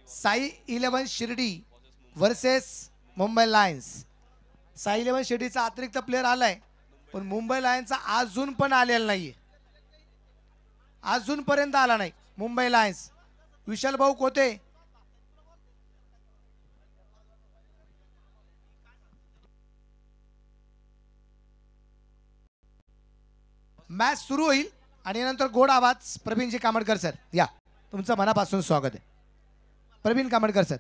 Sai 11 Shirdi versus Mumbai lions. Sai 11 शिर्डीचा अतिरिक्त player आलाय, पण मुंबई लायन्सचा अजून पण आलेला नाहीये, अजूनपर्यंत आला नाही मुंबई लायन्स। विशाल भाऊ कोते मॅच सुरू होईल आणि नंतर गोड आवाज प्रवीणजी कामडकर सर, या तुमचं मनापासून स्वागत आहे प्रवीण कामडकर सर।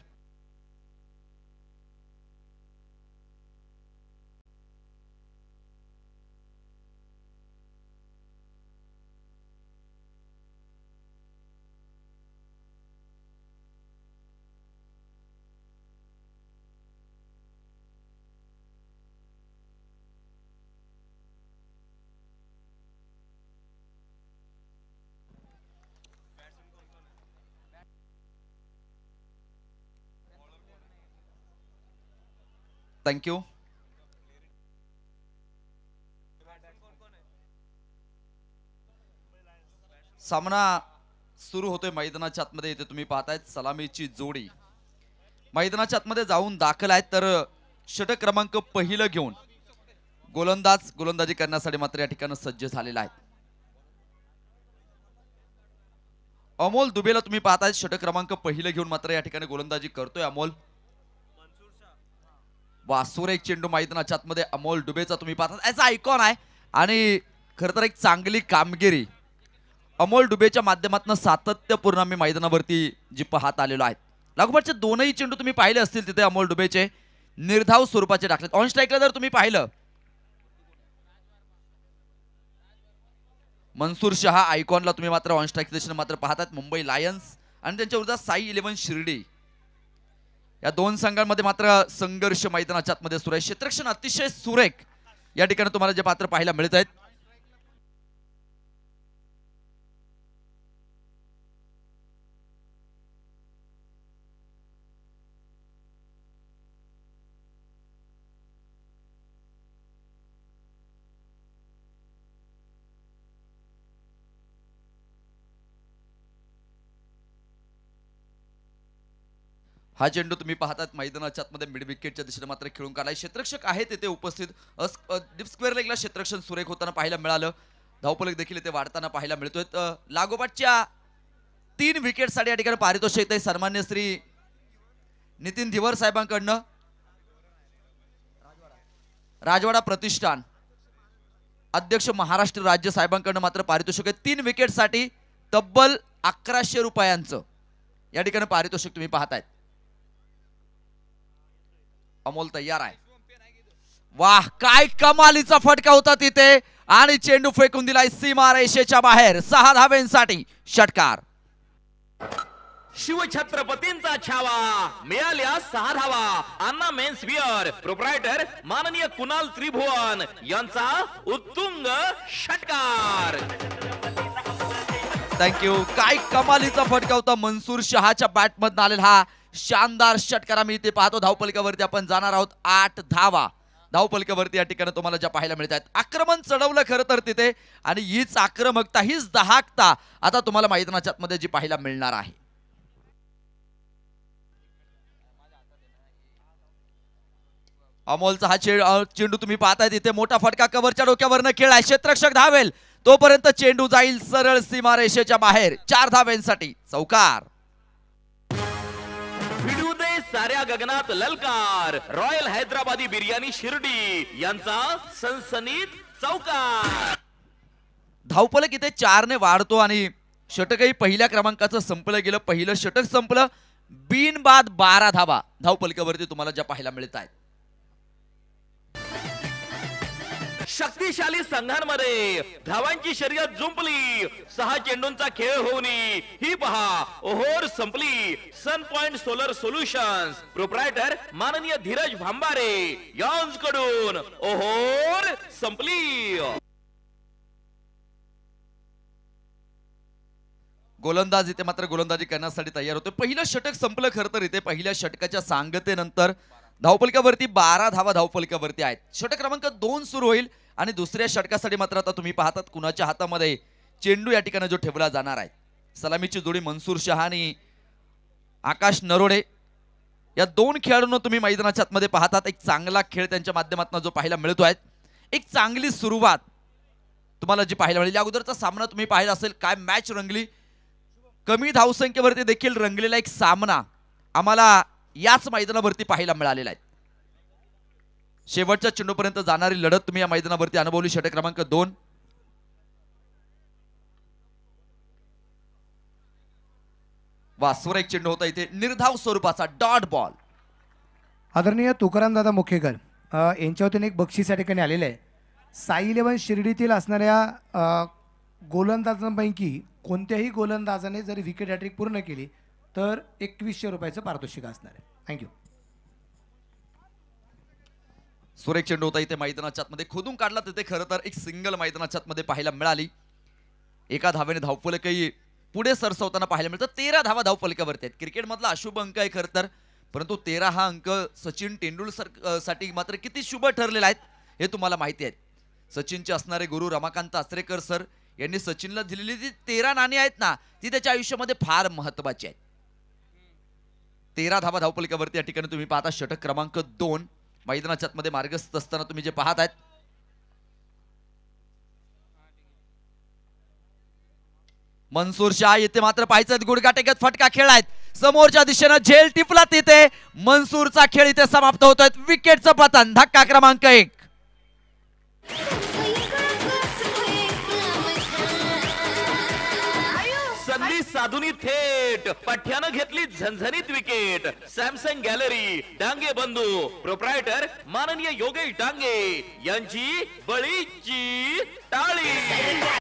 Thank you. सामना सुरू होतोय मैदानाच्या आतमध्ये। इथे तुम्ही पाहतायत सलामीची जोडी मैदानाच्या आतमध्ये जाऊन दाखल आहेत, तर षटक क्रमांक पहिलं घेऊन गोलंदाज गोलंदाजी करण्यासाठी मात्र या ठिकाणी सज्ज झालेला आहे। अमोल दुबेला तुम्ही पाहतायत षटक क्रमांक पहिलं घेऊन मात्र या ठिकाणी गोलंदाजी करतोय अमोल। वासूर एक चेंडू मैदानाच्या आतमध्ये अमोल डुबेचा तुम्ही पाहता याचा आयकॉन आहे, आणि खरं तर एक चांगली कामगिरी अमोल डुबेच्या माध्यमातून सातत्यपूर्ण आम्ही मैदानावरती जी पाहत आलेलो आहे। लागोपाठचे दोनही चेंडू तुम्ही पाहिले असतील तिथे अमोल डुबेचे निर्धाव स्वरूपाचे टाकलेत। ऑन स्ट्राईकला जर तुम्ही पाहिलं मनसूर शहा आयकॉनला तुम्ही मात्र ऑन स्ट्राईक दिशेने मात्र पाहतात मुंबई लायन्स आणि त्यांच्या विरोधात साई 11 शिर्डी। या दोन संघांमध्ये मात्र संघर्ष मैदानाच्या आतमध्ये सुरू आहे। क्षेत्ररक्षण अतिशय सुरेख या ठिकाणी तुम्हाला जे पात्र पाहायला मिळत आहेत। हा चेंडू तुम्ही पाहतात मैदानाच्या आतमध्ये मिड विकेटच्या दिशेने मात्र खेळून काढलाय। क्षेत्ररक्षक आहेत तिथे उपस्थित। डीप स्क्वेअर लेगला क्षेत्ररक्षण सुरेख होताना पाहायला मिळालं। धावफलक देखील इथे वाढताना पाहायला मिळतोय। लागोपाठच्या 3 विकेटसाठी या ठिकाणी पारितोषिक सन्मान्य श्री नितीन धिवर साहेबांकडनं राजवाडा प्रतिष्ठान अध्यक्ष महाराष्ट्र राज्य साहेबांकडनं मात्र पारितोषिक आहे 3 विकेटसाठी तब्बल 1100 रुपयांचं या ठिकाणी पारितोषिक तुम्ही पाहतायत। अमोल तयार आहे। वाह काय कमालीचा फटका होता तिथे, आणि चेंडू फेकून दिलाय सीमा रेषेच्या बाहेर 6 धावेंसाठी षटकार। शिवछत्रपतींचा छावा मिळाल्या 6 धावा। अन्ना मेन्स वियर प्रोप्रायटर माननीय कुणाल त्रिभुवन यांचा उत्तुंग षटकार। थँक्यू। काय कमालीचा फटका होता मनसूर शहाच्या बॅटमधून आलेला हा शानदार षटकार आम्ही इथे पाहतो। धावपलिकावरती आपण जाणार आहोत 8 धावा धावपलिकावरती या ठिकाणी तुम्हाला ज्या पाहायला मिळत आहेत। आक्रमण चढवलं खरं तर तिथे, आणि हीच आक्रमकता हीच दहाकता आता तुम्हाला मैदानाच्या आतमध्ये जी पाहायला मिळणार आहे। अमोलचा हा चेंडू तुम्ही पाहताय तिथे मोठा फटका कव्हरच्या डोक्यावरनं खेळलाय। क्षेत्ररक्षक धावेल तोपर्यंत चेंडू जाईल सरळ सीमा रेषेच्या बाहेर 4 धावेंसाठी चौकार। भिडू दे साऱ्या गगनात ललकार रॉयल हैदराबादी बिर्याणी शिर्डी यांचा सनसनीत चौकार। धावफलक इथे 4 ने वाढतो आणि षटकही पहिल्या क्रमांकाचं संपलं गेलं। पहिलं षटक संपलं बिनबाद 12 धावा धावफलकावरती तुम्हाला ज्या पाहायला मिळत आहेत। शक्तिशाली संघांमध्ये धावांची शर्यत जुंपली। 6 चेंडूंचा खेळ होऊन ही पहा ओहोर संपली। Sun point solar solutions proprietor माननीय धीरज भांबारे यांच्याकडून ओहोर संपली। गोलंदाज इथे मात्र गोलंदाजी करण्यासाठी तयार होते। पहिलं षटक संपलं खरं तर इथे पहिल्या षटकाच्या सांगतेनंतर धावफलकावरती 12 धावा धावफलकावरती आहेत। षटक क्रमांक 2 सुरू होईल आणि दुसऱ्या षटकासाठी मात्र आता तुम्ही पाहतात कुणाच्या हातामध्ये चेंडू या ठिकाणी जो ठेवला जाणार आहे। सलामीची जोडी मनसूर शहा आणि आकाश नरोडे या दोन खेळाडूंना तुम्ही मैदानाच्या आतमध्ये पाहतात. एक चांगला खेळ त्यांच्या माध्यमातून जो पाहायला मिळतोय, एक चांगली सुरुवात तुम्हाला जी पाहायला मिळेल. अगोदरचा सामना तुम्ही पाहिला असेल, काय मॅच रंगली, कमी धावसंख्येवरती देखील रंगलेला एक सामना आम्हाला याच मैदानावरती पाहायला मिळालेला आहे. शेवटच्या चेंडूपर्यंत जाणारी लढत तुम्ही या मैदानावरती अनुभवली. षटक क्रमांक 2 वासवर एक चेंडू होता इथे निर्धाव स्वरूपाचा डॉट बॉल. आदरणीय तुकाराम दादा मुखेकर यांच्यावरतून एक बक्षीस या ठिकाणी आलेलं आहे. साई 11 शिर्डीतील असणाऱ्या गोलंदाजांपैकी कोणत्याही गोलंदाजाने जर विकेट हॅट्रिक पूर्ण केली तर 2100 रुपयाचं पारितोषिक असणार आहे. थँक्यू. सुरेख चेंडू होता इथे मैदानाच्या आतमध्ये खोदून काढला. तिथे खरं तर एक सिंगल मैदानाच्या आतमध्ये पाहायला मिळाली. एका धावेने धावफलकही पुढे सरसवताना पाहायला मिळतं. 13 धावा धावफलकावरती आहेत. क्रिकेटमधला अशुभ अंक आहे खरं तर, परंतु 13 हा अंक सचिन तेंडुलकर साठी मात्र किती शुभ ठरलेला आहे हे तुम्हाला माहिती आहे. सचिनचे असणारे गुरु रमाकांत आचरेकर सर यांनी सचिनला दिलेली जी 13 नाणी आहेत ना, ती त्याच्या आयुष्यामध्ये फार महत्वाची आहेत. 13 धावा धावफलकावरती या ठिकाणी तुम्ही पाहता. षटक क्रमांक 2 मैदानाच्या आतमध्ये मार्गस्थ असताना तुम्ही जे पाहत आहेत, मनसूर शाह येथे मात्र पाहायचं गुडघा टेकत फटका खेळायत. समोरच्या दिशेनं झेल टिपला. तिथे मनसूरचा खेळ इथे समाप्त होतोय. विकेटचं पतन. धक्का क्रमांक 1. संधी साधुनी थेट पठ्यानं घेतली झणझणीत विकेट. सॅमसंग गॅलरी डांगे बंधू प्रोप्रायटर माननीय योगेश डांगे यांची बळीची टाळी.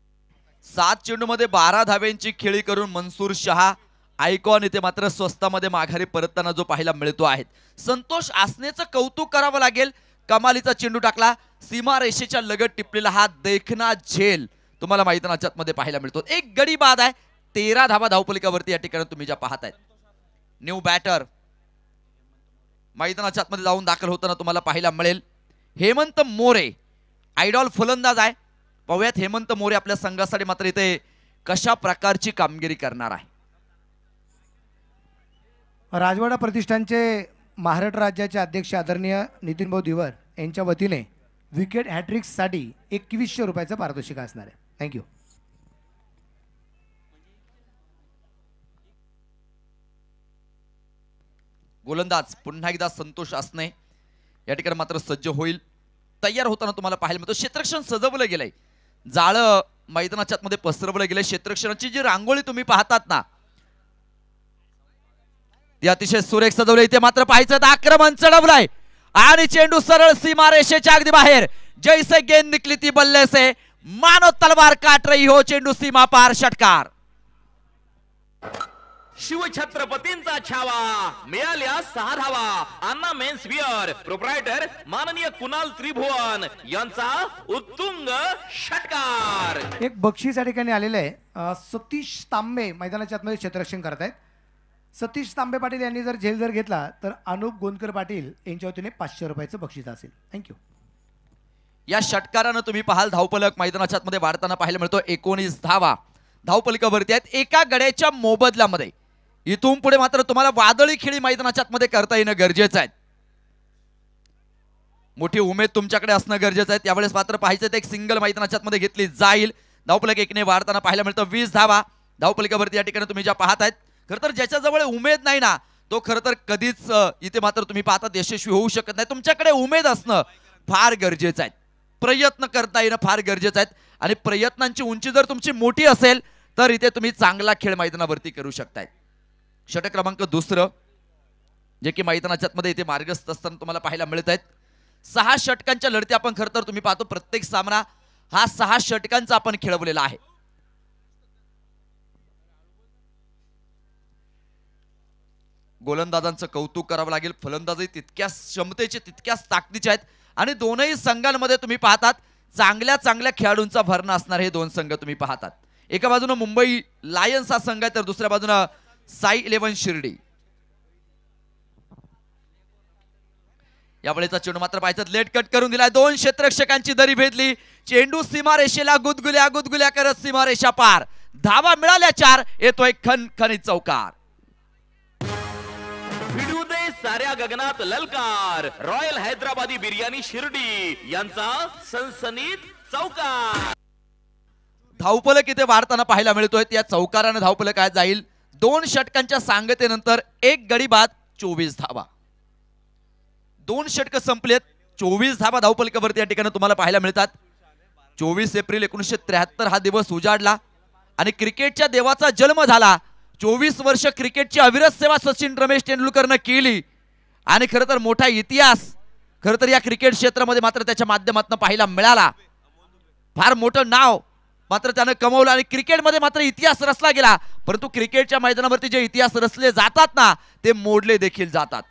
7 चेंडूमध्ये 12 धाव्यांची खेळी करून मनसूर शहा आयकॉन इथे मात्र स्वस्तामध्ये माघारी परतताना जो पाहायला मिळतो आहे. संतोष आसनेचं कौतुक करावं लागेल. कमालीचा चेंडू टाकला. सीमा रेषेच्या लगत टिपलेला हा देखना झेल तुम्हाला मैदानाच्या आतमध्ये पाहायला मिळतो. एक गडी बाद आहे. 13 धावा धावफलकावरती या ठिकाणी तुम्ही ज्या पाहताय. न्यू बॅटर मैदानाच्या आतमध्ये जाऊन दाखल होताना तुम्हाला पाहायला मिळेल. हेमंत मोरे आयडॉल फलंदाज आहे. पाहूयात हेमंत मोरे आपल्या संघासाठी मात्र इथे कशा प्रकारची कामगिरी करणार आहे. राजवाडा प्रतिष्ठानचे महाराष्ट्र राज्याचे अध्यक्ष आदरणीय नितीन भाऊ दिवर यांच्या वतीने विकेट हॅट्रिक्ससाठी 2100 रुपयाचं पारितोषिक असणार आहे. थँक्यू. गोलंदाज पुन्हा एकदा संतोष आसने या ठिकाणी मात्र सज्ज होईल. तयार होताना तुम्हाला पाहायला मिळतो. क्षेत्ररक्षण सजवलं गेलंय. जाळं मैदानाच्या आतमध्ये पसरवलं गेलंय. क्षेत्ररक्षणाची जी रांगोळी तुम्ही पाहतात ना, ती अतिशय सुरेख सजवली. इथे मात्र पाहायचं आक्रमण चढवलंय आणि चेंडू सरळ सीमा रेषेच्या अगदी बाहेर. जैसे गेंद निकली थी बल्ले से मानो तलवार काट रही हो. चेंडू सीमा पार. षटकार. शिवछत्रपतींचा छावा. मिळाल्या 6 धावा. अन्ना मेन्स विअर प्रोप्रायटर माननीय कुणाल त्रिभुवन यांचा उत्तुंग षटकार. एक बक्षीस या ठिकाणी आलेलं आहे. सतीश तांबे मैदानाच्या आतमध्ये क्षेत्ररक्षण करत आहेत. सतीश तांबे पाटील यांनी जर झेल जर घेतला तर अनुप गोंदकर पाटील यांच्या वतीने 500 रुपयाचं बक्षीस असेल. थँक्यू. या षटकारानं तुम्ही पाहाल धावफलक मैदानाच्या आतमध्ये वाढताना पाहायला मिळतो. 19 धावा धावफलकावरती आहेत एका गड्याच्या मोबदल्यामध्ये. इथून पुढे मात्र तुम्हाला वादळी खेळी मैदानाच्या आतमध्ये करता येणं गरजेचं आहे. मोठी उमेद तुमच्याकडे असणं गरजेचं आहे. त्यावेळेस मात्र पाहायचं एक सिंगल मैदानाच्या आतमध्ये घेतली जाईल. धावफलक 1ने वाढताना पाहायला मिळतं. 20 धावा धावफलकावरती या ठिकाणी तुम्ही ज्या पाहतायत. खरं तर ज्याच्याजवळ उमेद नाही ना, तो खरं तर कधीच इथे मात्र तुम्ही पाहतात यशस्वी होऊ शकत नाही. तुमच्याकडे उमेद असणं फार गरजेचं आहे. प्रयत्न करता येणं फार गरजेचं आहे. आणि प्रयत्नांची उंची जर तुमची मोठी असेल तर इथे तुम्ही चांगला खेळ मैदानावरती करू शकताय. षटक क्रमांक 2 जे की मैदानाच्या आतमध्ये इथे मार्गस्थ असताना तुम्हाला पाहायला मिळत आहेत. 6 षटकांच्या लढती आपण खरं तर तुम्ही पाहतो. प्रत्येक सामना हा 6 षटकांचा आपण खेळवलेला आहे. गोलंदाजांचं कौतुक करावं लागेल. फलंदाजही तितक्याच क्षमतेचे तितक्याच ताकदीचे आहेत. आणि दोनही संघांमध्ये तुम्ही पाहतात चांगल्या चांगल्या खेळाडूंचा भरणा असणार हे दोन संघ तुम्ही पाहतात. एका बाजूने मुंबई लायन्स हा संघ आहे तर दुसऱ्या बाजूने साई 11 शिर्डी. यावेळेचा चेंडू मात्र पाहायचं लेट कट करून दिलाय. 2 क्षेत्ररक्षकांची दरी भेदली. चेंडू सीमारेषेला गुदगुल्या गुदगुल्या करत सीमारेषा पार. धावा मिळाल्या 4. येतोय खणखणीत चौकार. साऱ्या गगनात ललकार, रॉयल हैदराबादी बिर्याणी शिर्डी यांचा सनसनीत चौकार. धावफलक इथे वाढताना पाहायला मिळतोय. या चौकाराने धावफलक काय जाईल 2 षटकांच्या सांगतेनंतर 1 गडी बाद 24 धावा. 2 षटक संपलेत, 24 धावा धावफलकावरती या ठिकाणी तुम्हाला पाहायला मिळतात. 24 एप्रिल 1973 हा दिवस उजाडला आणि क्रिकेटच्या देवाचा जन्म झाला. 24 वर्ष क्रिकेटची अविरत सेवा सचिन रमेश तेंडुलकरनं केली आणि खरं तर मोठा इतिहास खरं तर या क्रिकेट क्षेत्रामध्ये मात्र त्याच्या माध्यमातून पाहायला मिळाला. फार मोठं नाव मात्र त्यानं कमवलं आणि क्रिकेटमध्ये मात्र इतिहास रचला गेला. परंतु क्रिकेटच्या मैदानावरती जे इतिहास रचले जातात ना ते मोडले देखील जातात.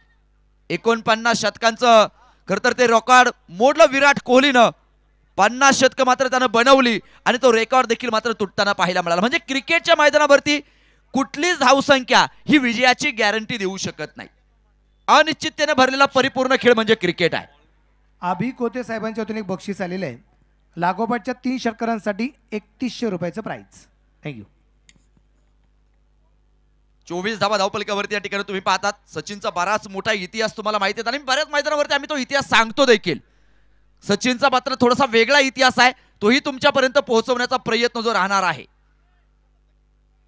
49 शतकांचं खरं तर ते रेकॉर्ड मोडलं विराट कोहलीनं. 50 शतकं मात्र त्यानं बनवली आणि तो रेकॉर्ड देखील मात्र तुटताना पाहायला मिळाला. म्हणजे क्रिकेटच्या मैदानावरती कुठलीच धावसंख्या ही विजयाची गॅरंटी देऊ शकत नाही. अनिश्चिततेने भरलेला परिपूर्ण खेळ म्हणजे क्रिकेट आहे. अभि कोते साहेबांच्या वतीने एक बक्षीस आलेलं आहे. लागोपाठच्या 3 षटकारांसाठी 3100 रुपयाचं प्राइज. थँक्यू. 24 धावा धावफलकावरती या ठिकाणी तुम्ही पाहतात. सचिनचा बराच मोठा इतिहास तुम्हाला माहिती आहे आणि बऱ्याच मैदानावरती आम्ही तो इतिहास सांगतो देखील. सचिनचा मात्र थोडासा वेगळा इतिहास आहे, तोही तुमच्यापर्यंत पोहोचवण्याचा प्रयत्न जो राहणार आहे.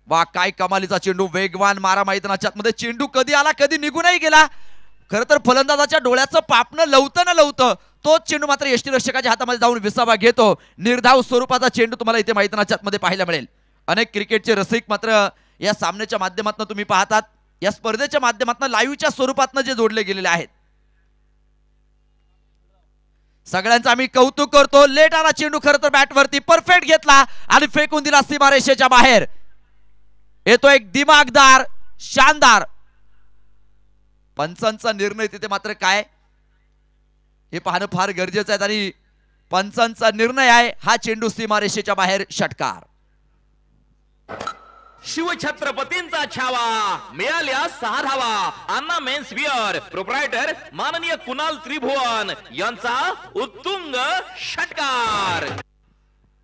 वा काय कमालीचा चेंडू, वेगवान मारा मैदानाच्या आतमध्ये. चेंडू कधी आला कधी निघूनही गेला. खरं तर फलंदाजाच्या डोळ्याचं पापणं लवतं तो चेंडू मात्र यष्टीरक्षकाच्या हातामध्ये जाऊन विसावा घेतो. निर्धाव स्वरूपाचा चेंडू तुम्हाला इथे मैदानाच्या आतमध्ये पाहायला मिळेल. अनेक क्रिकेटचे रसिक मात्र या सामन्याच्या माध्यमातून तुम्ही पाहतात, या स्पर्धेच्या माध्यमातून लाईव्हच्या स्वरूपातनं जे जोडले गेलेले आहेत. सगळ्यांचं आम्ही कौतुक करतो. लेट आला चेंडू खरं तर बॅटवरती परफेक्ट घेतला आणि फेकून दिला सीमारेषेच्या बाहेर. येतो एक दिमागदार शानदार. पंचांचा निर्णय तिथे मात्र काय हे पाहणं फार गरजेचं आहे आणि पंचांचा निर्णय आहे हा चेंडू सीमारेषेच्या बाहेर षटकार. शिवछत्रपतींचा छावा, मिळाल्या 6 धावा. अन्ना मेन्स विअर प्रोप्रायटर माननीय कुणाल त्रिभुवन यांचा उत्तुंग षटकार.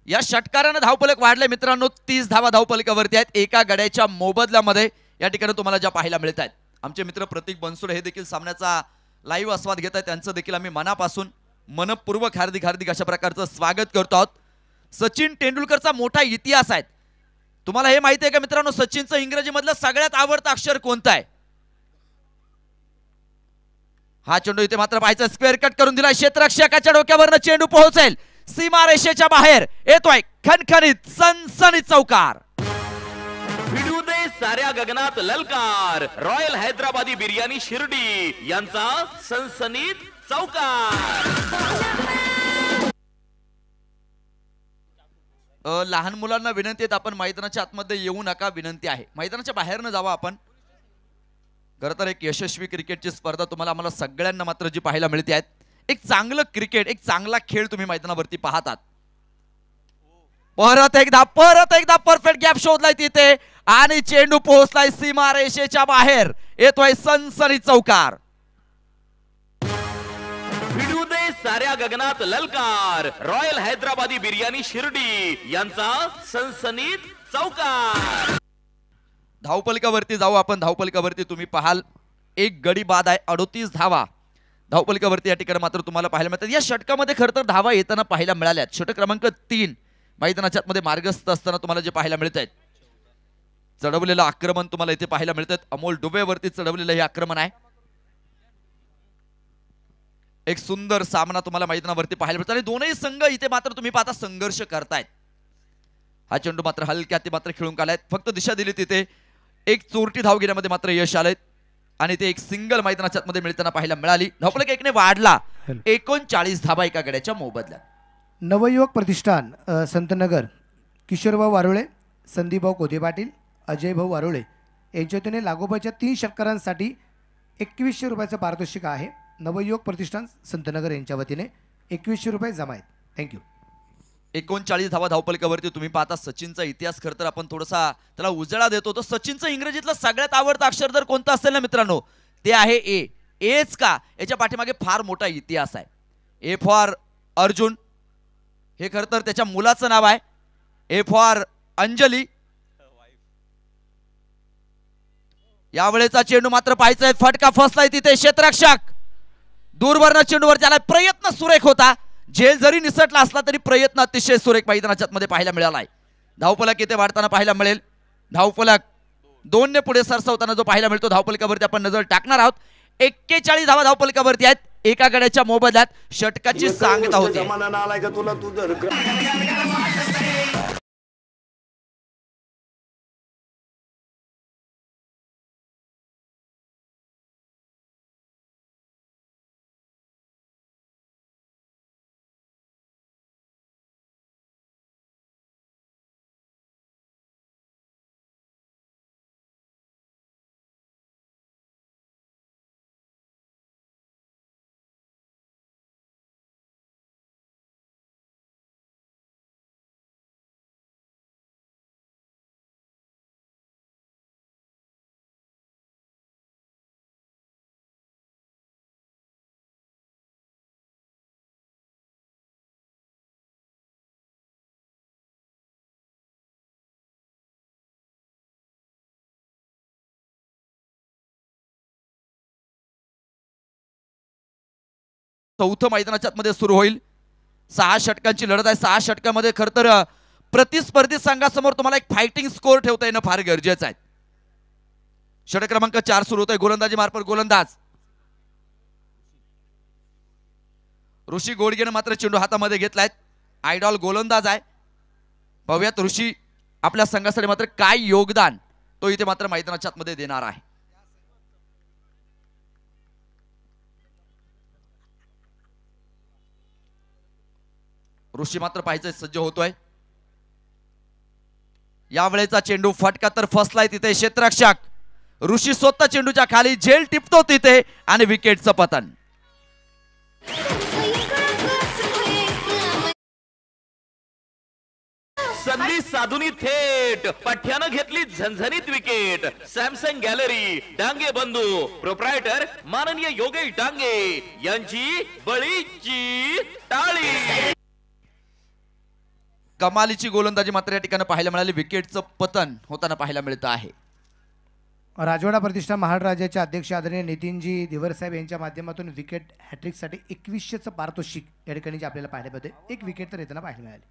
या षटकाराने धावफलक वाढले मित्रांनो. 30 धावा धावफलकावरती आहेत एका गड्याच्या मोबदल्यामध्ये या ठिकाणी तुम्हाला ज्या पाहायला मिळत आहेत. आमचे मित्र प्रतीक बनसोडे हे देखील सामन्याचा लाईव्ह आस्वाद घेत आहेत. त्यांचं देखील आम्ही मनापासून मनपूर्वक हार्दिक अशा प्रकारचं स्वागत करतो आहोत. सचिन तेंडुलकरचा मोठा इतिहास आहे. तुम्हाला हे माहिती आहे का मित्रांनो, सचिनचं इंग्रजीमधलं सगळ्यात आवडतं अक्षर कोणतं आहे? हा चेंडू इथे मात्र पाहायचा, स्क्वेअर कट करून दिला. क्षेत्ररक्षकाच्या डोक्यावरनं चेंडू पोहोचेल सीमारेषेच्या बाहेर. येतोय खणखणीत सनसनीत चौकार. भिडू दे साऱ्या गगनात ललकार, रॉयल हैदराबादी बिर्याणी शिर्डी यांचा सनसनीत चौकार. लहान मुलांना विनंती आहे, आपण मैदानाच्या आतमध्ये येऊ नका, विनंती आहे. मैदानाच्या बाहेर न जावा आपण. खरं तर एक यशस्वी क्रिकेटची स्पर्धा तुम्हाला आम्हाला सगळ्यांना मात्र जी पाहायला मिळते आहेत. एक चांगलं क्रिकेट, एक चांगला खेळ तुम्ही मैदानावरती पाहतात. परत एकदा परफेक्ट गॅप शोधलाय तिथे आणि चेंडू पोहोचलाय सीमारेषेच्या बाहेर. येतोय सनसनीत चौकार. भिडू दे साऱ्या गगनात ललकार, रॉयल हैदराबादी बिर्याणी शिर्डी यांचा सनसनीत चौकार. धावफलकावरती जाऊ आपण. धावफलकावरती तुम्ही पाहाल एक गडी बाद आहे, 38 धावा धावफलकावरती या ठिकाणी मात्र तुम्हाला पाहायला मिळतात. या षटकामध्ये खरं तर धावा येताना पाहायला मिळाल्यात. षटक क्रमांक 3 मैदानाच्या आतमध्ये मार्गस्थ असताना तुम्हाला जे पाहायला मिळत आहेत. चढवलेलं आक्रमण तुम्हाला इथे पाहायला मिळतात. अमोल डुबेवरती चढवलेलं हे आक्रमण आहे. एक सुंदर सामना तुम्हाला मैदानावरती पाहायला मिळतो आणि दोनही संघ इथे मात्र तुम्ही पाहता संघर्ष करतायत. हा चेंडू मात्र हलक्या ते मात्र खेळून काढलाय. फक्त दिशा दिली तिथे एक चोरटी धाव घेण्यामध्ये मात्र यश आलंय आणि ते एक सिंगल मैदानाच्या आतमध्ये मिळताना पाहायला मिळाली. धावफलक 1ने वाढला. 39 धावा एका गड्याच्या मोबदल्यात. नवयुवक प्रतिष्ठान संतनगर, किशोरभाऊ वारुळे, संदीपभाऊ कोथे पाटील, अजयभाऊ वारुळे यांच्या वतीने लागोपाठच्या 3 षटकारांसाठी 2100 रुपयाचं पारितोषिक आहे. नवयुवक प्रतिष्ठान संतनगर यांच्या वतीने 2100 रुपये जमा आहेत. थँक्यू. 39 धावा धावफलकावरती तुम्ही पाहता. सचिनचा इतिहास खरं तर आपण थोडासा त्याला उजळा देतो. तो सचिनचं इंग्रजीतलं सगळ्यात आवडतं अक्षर जर कोणतं असेल ना मित्रांनो ते आहे ए. एच का? याच्या पाठीमागे फार मोठा इतिहास आहे. ए फॉर अर्जुन हे खरं तर त्याच्या मुलाचं नाव आहे. ए फॉर अंजली, यावेळेचा चेंडू मात्र पाहायचा फटका फसलाय तिथे क्षेत्ररक्षक दूरवरनं चेंडूवर त्याला प्रयत्न सुरेख होता. झेल जरी निसटला असला तरी प्रयत्न अतिशय सुरेख मैदानाच्या मध्ये पाहायला मिळालाय. धावफलक इथे वाढताना पाहायला मिळेल. धावफलक 2 ने पुढे सरसावताना जो पाहायला मिळतो. धावफलकावरती आपण नजर टाकणार आहोत. 41 धावा धावफलकावरती आहेत. एका गड्याच्या मोबदल्यात षटकाची सांगता होते. चौथं मैदानाच्या मध्ये सुरू होईल. 6 षटकांची लढत आहे. 6 षटकामध्ये खर तर प्रतिस्पर्धी संघासमोर तुम्हाला एक फायटिंग स्कोर ठेवता येणं फार गरजेचं आहे. षटक क्रमांक 4 सुरू होतोय. गोलंदाजी मार्फत गोलंदाज ऋषी गोडगेनं मात्र चेंडू हातामध्ये घेतलाय. आयडॉल गोलंदाज आहे. पाहूयात ऋषी आपल्या संघासाठी मात्र काय योगदान तो इथे मात्र मैदानाच्या मध्ये देणार आहे. ऋषी मात्र पाहायचं सज्ज होतोय. यावेळेचा चेंडू फटका तर फसलाय तिथे क्षेत्ररक्षक ऋषी स्वतः चेंडूच्या खाली झेल टिपतो तिथे आणि विकेटचं पतन. संधी साधुनी थेट पठ्यानं घेतली झणझणीत विकेट. सॅमसंग गॅलरी डांगे बंधू प्रोप्रायटर माननीय योगेश डांगे यांची बळीची टाळी. कमालीची गोलंदाजी मात्र या ठिकाणी पाहायला मिळाली. विकेटचं पतन होताना पाहायला मिळतं आहे. राजवाडा प्रतिष्ठान महाराष्ट्राचे अध्यक्ष आदरणीय नितीनजी दिवरसाहेब यांच्या माध्यमातून विकेट हॅट्रिकसाठी 2100चं पारितोषिक या ठिकाणी आपल्याला पाहायला मिळते. एक विकेट तर येताना पाहायला मिळाली.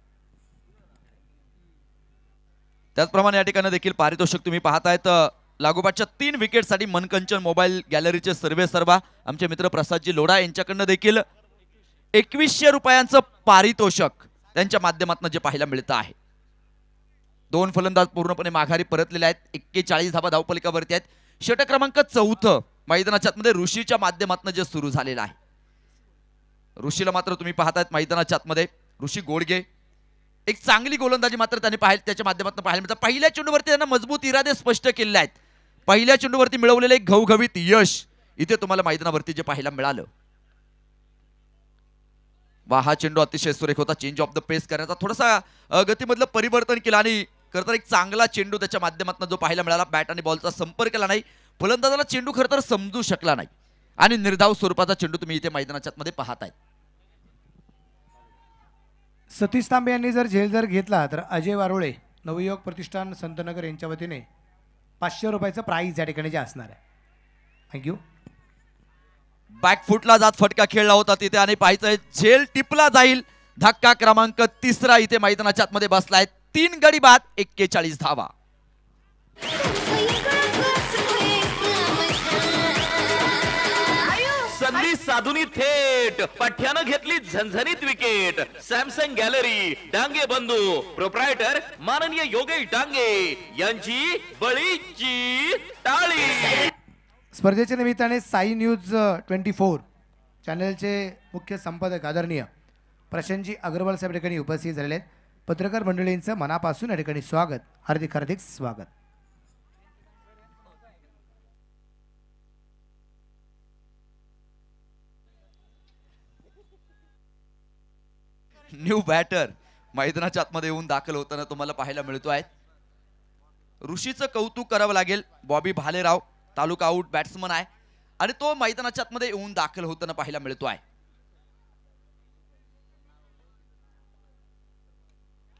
त्याचप्रमाणे या ठिकाणी देखील पारितोषिक तुम्ही पाहतायत. लागोपाठच्या 3 विकेटसाठी मनकंचन मोबाईल गॅलरीचे सर्वे सर्वा आमचे मित्र प्रसादजी लोढा यांच्याकडनं देखील 2100 रुपयांचं पारितोषिक त्यांच्या माध्यमातून जे पाहायला मिळतं आहे. 2 फलंदाज पूर्णपणे माघारी परतलेले आहेत. 41 धावा धावफलकावरती आहेत. षटक क्रमांक 4 मैदानाच्या आतमध्ये ऋषीच्या माध्यमातून जे सुरू झालेलं आहे. ऋषीला मात्र तुम्ही पाहतायत मैदानाच्या आतमध्ये ऋषी गोडगे एक चांगली गोलंदाजी मात्र त्यांनी त्याच्या माध्यमातून पाहायला मिळतं. पहिल्या चेंडूवरती त्यांना मजबूत इरादे स्पष्ट केले आहेत. पहिल्या चेंडूवरती मिळवलेले एक घवघवीत यश इथे तुम्हाला मैदानावरती जे पाहायला मिळालं. हा चेंडू अतिशय सुरेख होता. चेंज ऑफ द पेस करण्याचा थोडासा गतीमधलं परिवर्तन केलं आणि खरं तर एक चांगला चेंडू त्याच्या माध्यमातून जो पाहायला मिळाला. बॅट आणि बॉलचा संपर्क केला नाही. फलंदाजाला चेंडू खरं तर समजू शकला नाही आणि निर्धाव स्वरूपाचा चेंडू तुम्ही इथे मैदानाच्या मध्ये पाहताय. सतीश तांबे यांनी जर घेतला तर अजय वारोळे नवयुवक प्रतिष्ठान संतनगर यांच्या वतीने 500 रुपयाचं प्राईज या ठिकाणी जे असणार आहे. थँक्यू. बॅकफुटला जात फटका खेळला होता तिथे आणि पाहायचंय झेल टिपला जाईल. धक्का क्रमांक 3 इथे मैदानाच्या आतमध्ये बसलाय. 3 गडी बाद 41 धावा. संधी साधुनी थेट पठ्यानं घेतली झणझणीत विकेट. सॅमसंग गॅलरी डांगे बंधू प्रोप्रायटर माननीय योगेश डांगे यांची बळीची टाळी. स्पर्धेच्या निमित्ताने साई न्यूज 24 चॅनलचे मुख्य संपादक आदरणीय प्रशांतजी अग्रवाल साहेब या ठिकाणी उपस्थित झालेले आहेत. पत्रकार मंडळींचं मनापासून या ठिकाणी स्वागत. हार्दिक हार्दिक स्वागत. न्यू बॅटर मैदानाच्या आतमध्ये येऊन दाखल होताना तुम्हाला पाहायला मिळतो आहे. ऋषीचं कौतुक करावं लागेल. बॉबी भालेराव तालुका आउट बॅट्समन आहे आणि तो मैदानाच्या आतमध्ये येऊन दाखल होताना पाहायला मिळतो आहे.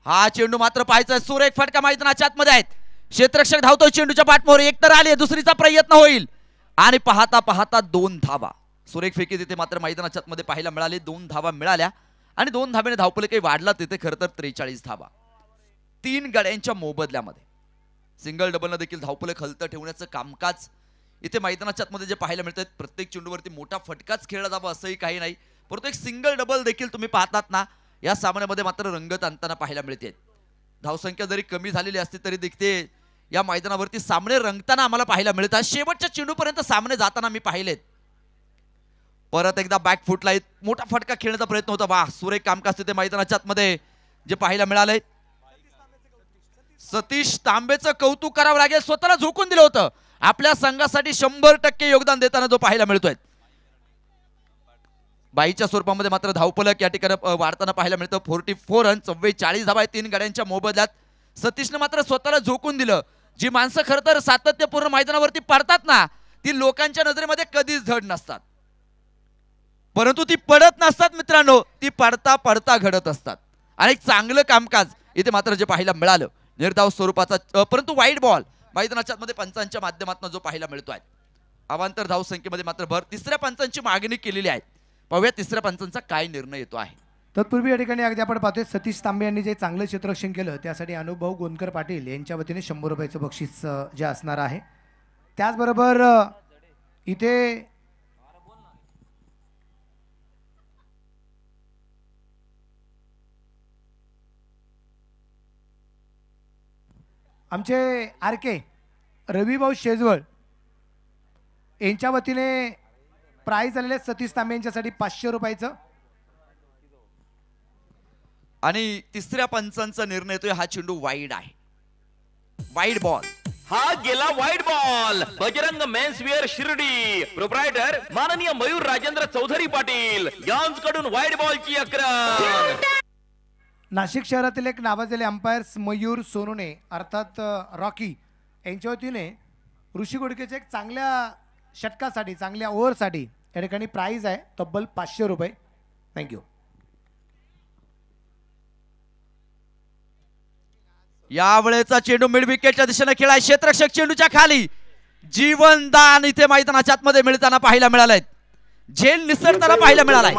हा चेंडू मात्र पाहायचा सुरेख फटका मैदानाच्या आतमध्ये आहेत. क्षेत्ररक्षक धावतो चेंडूच्या पाठमोर, एक तर आली, दुसरीचा प्रयत्न होईल आणि पाहता पाहता 2 धावा. सुरेख फेकी तिथे मात्र मैदानाच्या आतमध्ये पाहायला मिळाली. 2 धावा मिळाल्या आणि 2 धाब्याने धावपले काही वाढला तिथे खरं तर 43 धावा 3 गड्यांच्या मोबदल्यामध्ये. सिंगल डबलनं देखील धावपले खलतं ठेवण्याचं कामकाज इथे मैदानाच्या आतमध्ये जे पाहायला मिळतात. प्रत्येक चेंडूवरती मोठा फटकाच खेळला जावा असंही काही नाही, परंतु एक सिंगल डबल देखील तुम्ही पाहतात ना या सामन्यामध्ये मात्र रंगत आणताना पाहायला मिळते. धावसंख्या जरी कमी झालेली असती तरी देखते या मैदानावरती सामने रंगताना आम्हाला पाहायला मिळतात. शेवटच्या चेंडूपर्यंत सामने जाताना मी पाहिलेत. परत एकदा बॅक फुटला मोठा फटका खेळण्याचा प्रयत्न होता. वाह, सुरेख कामकाज तिथे मैदानाच्या आतमध्ये जे पाहायला मिळालंय. सतीश तांबेचं कौतुक करावं लागेल, स्वतःला झोकून दिलं होतं. आपल्या संघासाठी 100% योगदान देताना जो पाहायला मिळतोय. बाईच्या स्वरूपामध्ये मात्र धावपलक या ठिकाणी वाढताना पाहायला मिळतं. 44 रन 44 धावा आहेत 3 गड्यांच्या मोबदल्यात. सतीशने मात्र स्वतःला झोकून दिलं. जी माणसं खरं तर सातत्यपूर्ण मैदानावरती पडतात ना ती लोकांच्या नजरेमध्ये कधीच धड नसतात, परंतु ती पडत नसतात मित्रांनो, ती पडता पडता घडत असतात. आणि एक चांगलं कामकाज इथे मात्र जे पाहायला मिळालं निर्धाव स्वरूपाचा, परंतु वाईट बॉल मैदानाच्या मध्ये पंचांच्या माध्यमातून जो पाहायला मिळतोय. अवांतर धाव संख्येमध्ये मात्र भर. तिसऱ्या पंचांची मागणी केलेली आहे. पाहूया तिसऱ्या पंचांचा काय निर्णय येतो आहे. तत्पूर्वी या ठिकाणी अगदी आपण पाहतोय सतीश तांबे यांनी जे चांगलं क्षेत्ररक्षण केलं त्यासाठी अनुभव गोंदकर पाटील यांच्या वतीने 100 रुपयाचं बक्षीस जे असणार आहे. त्याचबरोबर इथे आमचे आरके रविभाऊ शेजवळ यांच्या वतीने प्राइज आलेले सतीश तांबे यांच्यासाठी 500 रुपयाचं. आणि तिसऱ्या पंचांचा निर्णय येतोय. हा चेंडू वाईड आहे, वाईड बॉल. हा गेला वाईट ball. Bajrang menswear Shirdi proprietor माननीय मयूर राजेंद्र चौधरी पाटील यांच्याकडून वाईट बॉलची अक्रम. नाशिक शहरातील एक नावाजलेले अंपायर्स मयूर सोनोने अर्थात रॉकी यांच्या वतीने ऋषी गुडकेच्या एक चांगल्या षटकासाठी चांगल्या ओव्हरसाठी या ठिकाणी प्राइज आहे तब्बल 500 रुपये. थँक्यू. यावेळेचा चेंडू मिड विकेटच्या दिशेने खेळाय. क्षेत्ररक्षक चेंडूच्या खाली जीवनदान इथे मैदानाच्या आतमध्ये मिळताना पाहायला मिळालंय. झेल निसरताना पाहायला मिळालाय.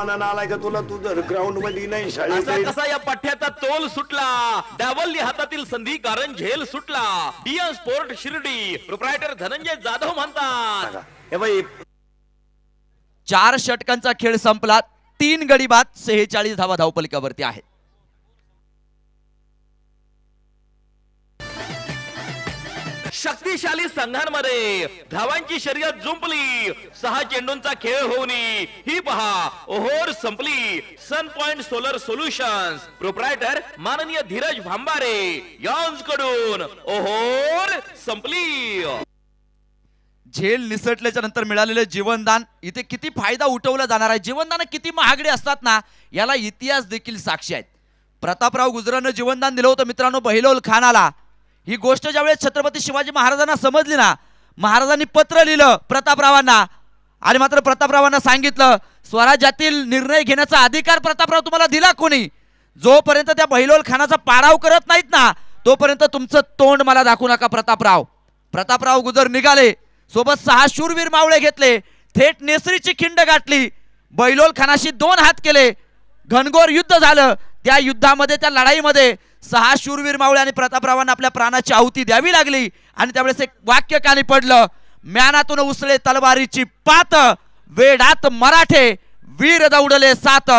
कसा या पठ्याचा तोल सुटला. डावलली हातातील संधी कारण झेल सुटला. Indian sport Shirdi proprietor Dhananjay Jadhav म्हणतात. 4 षटकांचा खेळ संपला. 3 गडी बाद 46 धावा धावपलिकावरती आहेत. शक्तिशाली संघांमध्ये धावांची शर्यत जुंपली. 6 चेंडूंचा खेळ होऊन ही पहा ओहोर संपली. Sun point solar solutions proprietor माननीय धीरज भांबारे यांच्याकडून ओहोर संपली. झेल निसटल्याच्या नंतर मिळालेले जीवनदान इथे किती फायदा उठवला जाणार आहे. जीवनदान किती महागडे असतात ना याला इतिहास देखील साक्षी आहेत. प्रतापराव गुजरानं जीवनदान दिलं होतं मित्रांनो बहिलोल खानाला. ही गोष्ट ज्यावेळेस छत्रपती शिवाजी महाराजांना समजली ना महाराजांनी पत्र लिहिलं प्रतापरावांना आणि मात्र प्रतापरावांना सांगितलं स्वराज्यातील निर्णय घेण्याचा अधिकार प्रतापराव तुम्हाला दिला कोणी. जोपर्यंत त्या बहिलोल खानाचा पाडाव करत नाहीत ना तोपर्यंत तुमचं तोंड मला दाखवू नका प्रतापराव. प्रतापराव गुजर निघाले. सोबत 6 शूरवीर मावळे घेतले. थेट नेसरीची खिंड गाठली. बहिलोल खानाशी 2 हात केले. घनघोर युद्ध झालं. त्या युद्धामध्ये त्या लढाईमध्ये 6 शूरवीर मावळे आणि प्रतापरावांना आपल्या प्राणाची आहुती द्यावी लागली. आणि त्यावेळेस एक वाक्य कानी पडलं. म्यानातून उसळे तलवारीची पात वेडात मराठे वीर दौडले 7.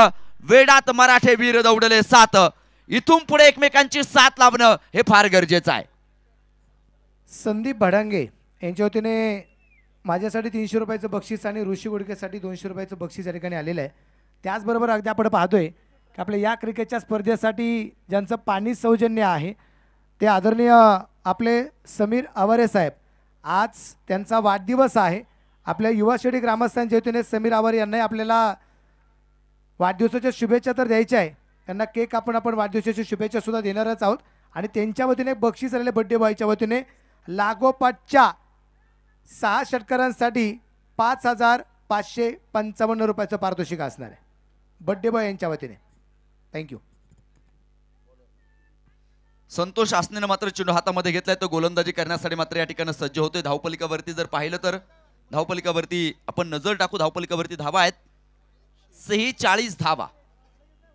वेडात मराठे वीर दौडले 7. इथून पुढे एकमेकांची साथ लावणं हे फार गरजेचं आहे. संदीप भडांगे यांच्या वतीने माझ्यासाठी 300 रुपयाचं बक्षीस आणि ऋषी गुडकेसाठी 200 रुपयाचं बक्षीस या ठिकाणी आलेलं आहे. त्याचबरोबर अगदी आपण पाहतोय की आपल्या या क्रिकेटच्या स्पर्धेसाठी ज्यांचं पाणी सौजन्य आहे ते आदरणीय आपले समीर आवारे साहेब. आज त्यांचा वाढदिवस आहे. आपल्या युवा शेडी ग्रामस्थांच्या वतीने समीर आवारे यांनाही आपल्याला वाढदिवसाच्या शुभेच्छा तर द्यायच्या आहे. त्यांना केक आपण वाढदिवसाच्या शुभेच्छा सुद्धा देणारच आहोत. आणि त्यांच्या वतीने बक्षीस आलेले बड्डे बॉयच्या वतीने लागोपाठच्या 6 षटकारांसाठी 5,555 रुपयाचं पारितोषिक असणार आहे बड्डे बॉय यांच्या वतीने. थँक्यू. संतोष आसनेनं मात्र चेंडू हातामध्ये घेतलाय, तो गोलंदाजी करण्यासाठी मात्र या ठिकाणी सज्ज होतोय. धावपलिकावरती जर पाहिलं तर धावपलिकावरती आपण नजर टाकू, धावपलिकावरती धावा आहेत 46 धावा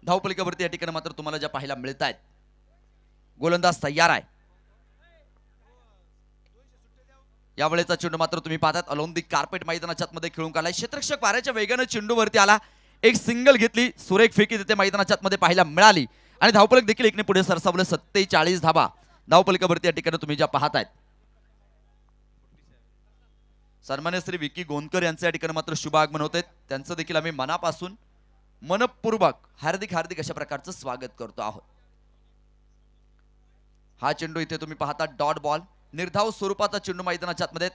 धावपलिकावरती या ठिकाणी मात्र तुम्हाला ज्या पाहायला मिळत आहेत. गोलंदाज तयार आहे. यावेळेचा चेंडू मात्र तुम्ही पाहतात अलोन दी कार्पेट मैदानाच्या आतमध्ये खेळून काढलाय. क्षेत्ररक्षक वाऱ्याच्या वेगानं चेंडूवरती आला, एक सिंगल घेतली, सुरेख फेकी तिथे मैदानाच्या आतमध्ये पाहायला मिळाली आणि धावपलक देखील एकने पुढे सरसावलं. 47 धावा धावपलिकावरती या ठिकाणी तुम्ही ज्या पाहतायत. सन्मान्य श्री विकी गोंदकर यांचे या ठिकाणी मात्र शुभ आगमन होते. त्यांचं देखील आम्ही मनापासून मनपूर्वक हार्दिक हार्दिक अशा प्रकारचं स्वागत करतो आहोत. हा चेंडू इथे तुम्ही पाहता डॉट बॉल, निर्धाव स्वरूपाचा चेंडू मैदानाच्या आतमध्ये.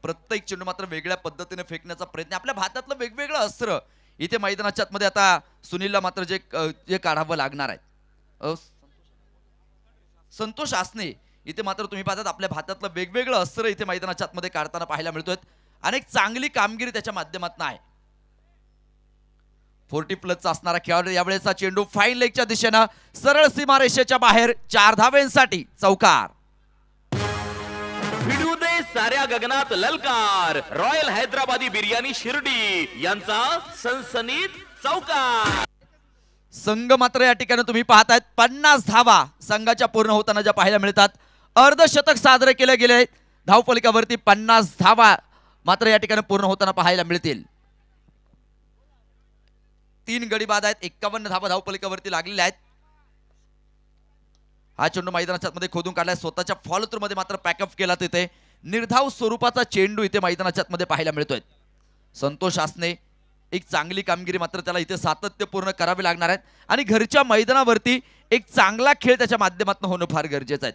प्रत्येक चेंडू मात्र वेगळ्या पद्धतीने फेकण्याचा प्रयत्न. आपल्या भारतातलं वेगवेगळं अस्त्र इथे मैदानाच्या आतमध्ये आता सुनीलला मात्र जे काढावं लागणार आहे. संतोष आसने इथे मात्र तुम्ही पाहतात आपल्या भारतातलं वेगवेगळं अस्त्र इथे मैदानाच्या आतमध्ये काढताना पाहायला मिळतोय. अनेक चांगली कामगिरी त्याच्या माध्यमातून आहे. 40+ असणारा खेळाडू. यावेळेचा चेंडू फाईन लेगच्या दिशेनं सरळ सीमारेषेच्या बाहेर 4 धावेंसाठी चौकार. भिडू दे साऱ्या गगनात ललकार. रॉयल हैदराबादी बिर्याणी शिर्डी यांचा सनसनीत चौकार. संघ मात्र या ठिकाणी तुम्ही पाहतायत 50 धावा संघाच्या पूर्ण होताना ज्या पाहायला मिळतात. अर्धशतक साजरे केले गेले. धावपलिकावरती 50 धावा मात्र या ठिकाणी पूर्ण होताना पाहायला मिळतील. 3 गडी बाद आहेत. 51 धावा धावपलिकावरती लागलेल्या आहेत. हा चेंडू मैदानाच्या आतमध्ये खोदून काढलाय. स्वतःच्या फॉलो थ्रू मध्ये मात्र पॅकअप केला. तिथे निर्धाव स्वरूपाचा चेंडू इथे मैदानाच्या आतमध्ये पाहायला मिळतोय. संतोष आसने एक चांगली कामगिरी मात्र त्याला इथे सातत्यपूर्ण करावी लागणार आहेत आणि घरच्या मैदानावरती एक चांगला खेळ त्याच्या माध्यमातून होणं फार गरजेचं आहे.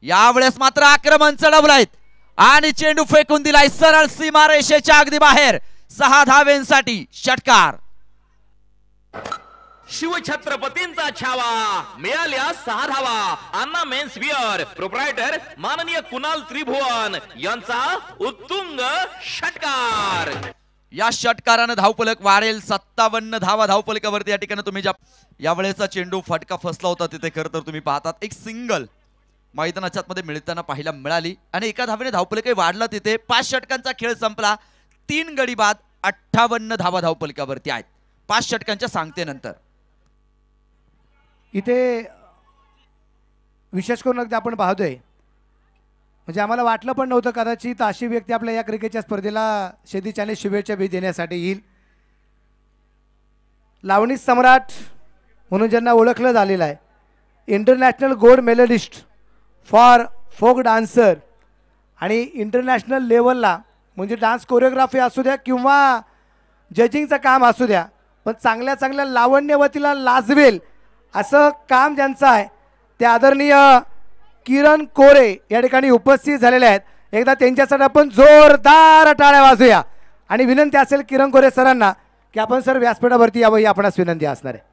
यावेळेस मात्र आक्रमण चढवलंय आणि चेंडू फेकून दिलाय सरळ सीमारेषेच्या अगदी बाहेर. 6 धावेंसाठी षटकार. शिवछत्रपतींचा छावा. मिळाल्या 6 धावा. अन्ना मेन्स विअर प्रोप्रायटर माननीय कुणाल त्रिभुवन यांचा उत्तुंग षटकार. या षटकारानं धावपलक वाढेल. 57 धावा धावपलकावरती या ठिकाणी तुम्ही यावेळेचा चेंडू फटका फसला होता. तिथे खरं तर तुम्ही पाहतात एक सिंगल मैदानाच्या आतमध्ये मिळताना पाहायला मिळाली आणि एका धावेने धावपलकही वाढला. तिथे 5 षटकांचा खेळ संपला. 3 गडी बाद. 58 धावा धावपलकावरती आहेत 5 षटकांच्या सांगतेनंतर. इथे विशेष करून अगदी आपण पाहतोय म्हणजे आम्हाला वाटलं पण नव्हतं कदाचित अशी व्यक्ती आपल्या या क्रिकेटच्या स्पर्धेला शेदीच्याने शुभेच्छा बी देण्यासाठी येईल. लावणी सम्राट म्हणून ज्यांना ओळखलं झालेलं आहे. International gold medallist for folk dancer आणि इंटरनॅशनल लेवलला म्हणजे डान्स कोरिओग्राफी असू द्या किंवा जजिंगचं काम असू द्या पण चांगल्या चांगल्या लावण्यवतीला लाजवेल असं काम ज्यांचं आहे ते आदरणीय किरण कोरे या ठिकाणी उपस्थित झालेले आहेत. एकदा त्यांच्यासाठी आपण जोरदार टाळ्या वाजूया आणि विनंती असेल किरण कोरे सरांना की आपण सर व्यासपीठावरती यावं ही आपणास विनंती असणार आहे.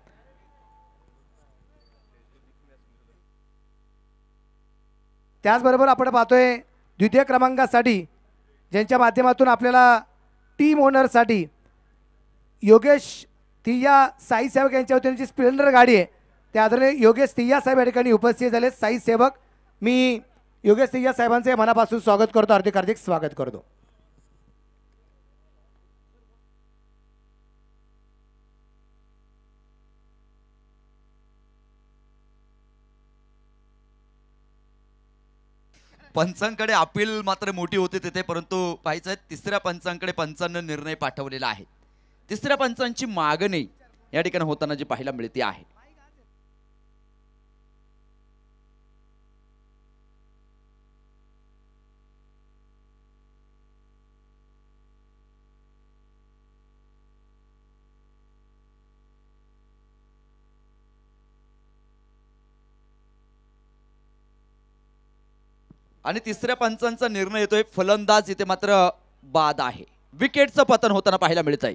त्याचबरोबर आपण पाहतोय द्वितीय क्रमांकासाठी ज्यांच्या माध्यमातून आपल्याला टीम ओनरसाठी योगेश तिया साई सेवक यांच्या वतीने जी स्प्लेंडर गाडी आहे त्या आदरणीय योगेश तिया साहेब या ठिकाणी उपस्थित झाले. साई सेवक मी योगेश तिया साहेबांचे मनापासून स्वागत करतो. हार्दिक हार्दिक स्वागत करतो. पंचांकडे अपील मात्र मोठी होते तिथे परंतु पाहायचं आहे 3ऱ्या पंचांकडे पंचांना निर्णय पाठवलेला आहे. 3ऱ्या पंचांची मागणी या ठिकाणी होताना जी पाहायला मिळते आहे. आणि 3ऱ्या पंचांचा निर्णय येतोय. फलंदाज इथे मात्र बाद आहे. विकेटचं पतन होताना पाहायला मिळत आहे.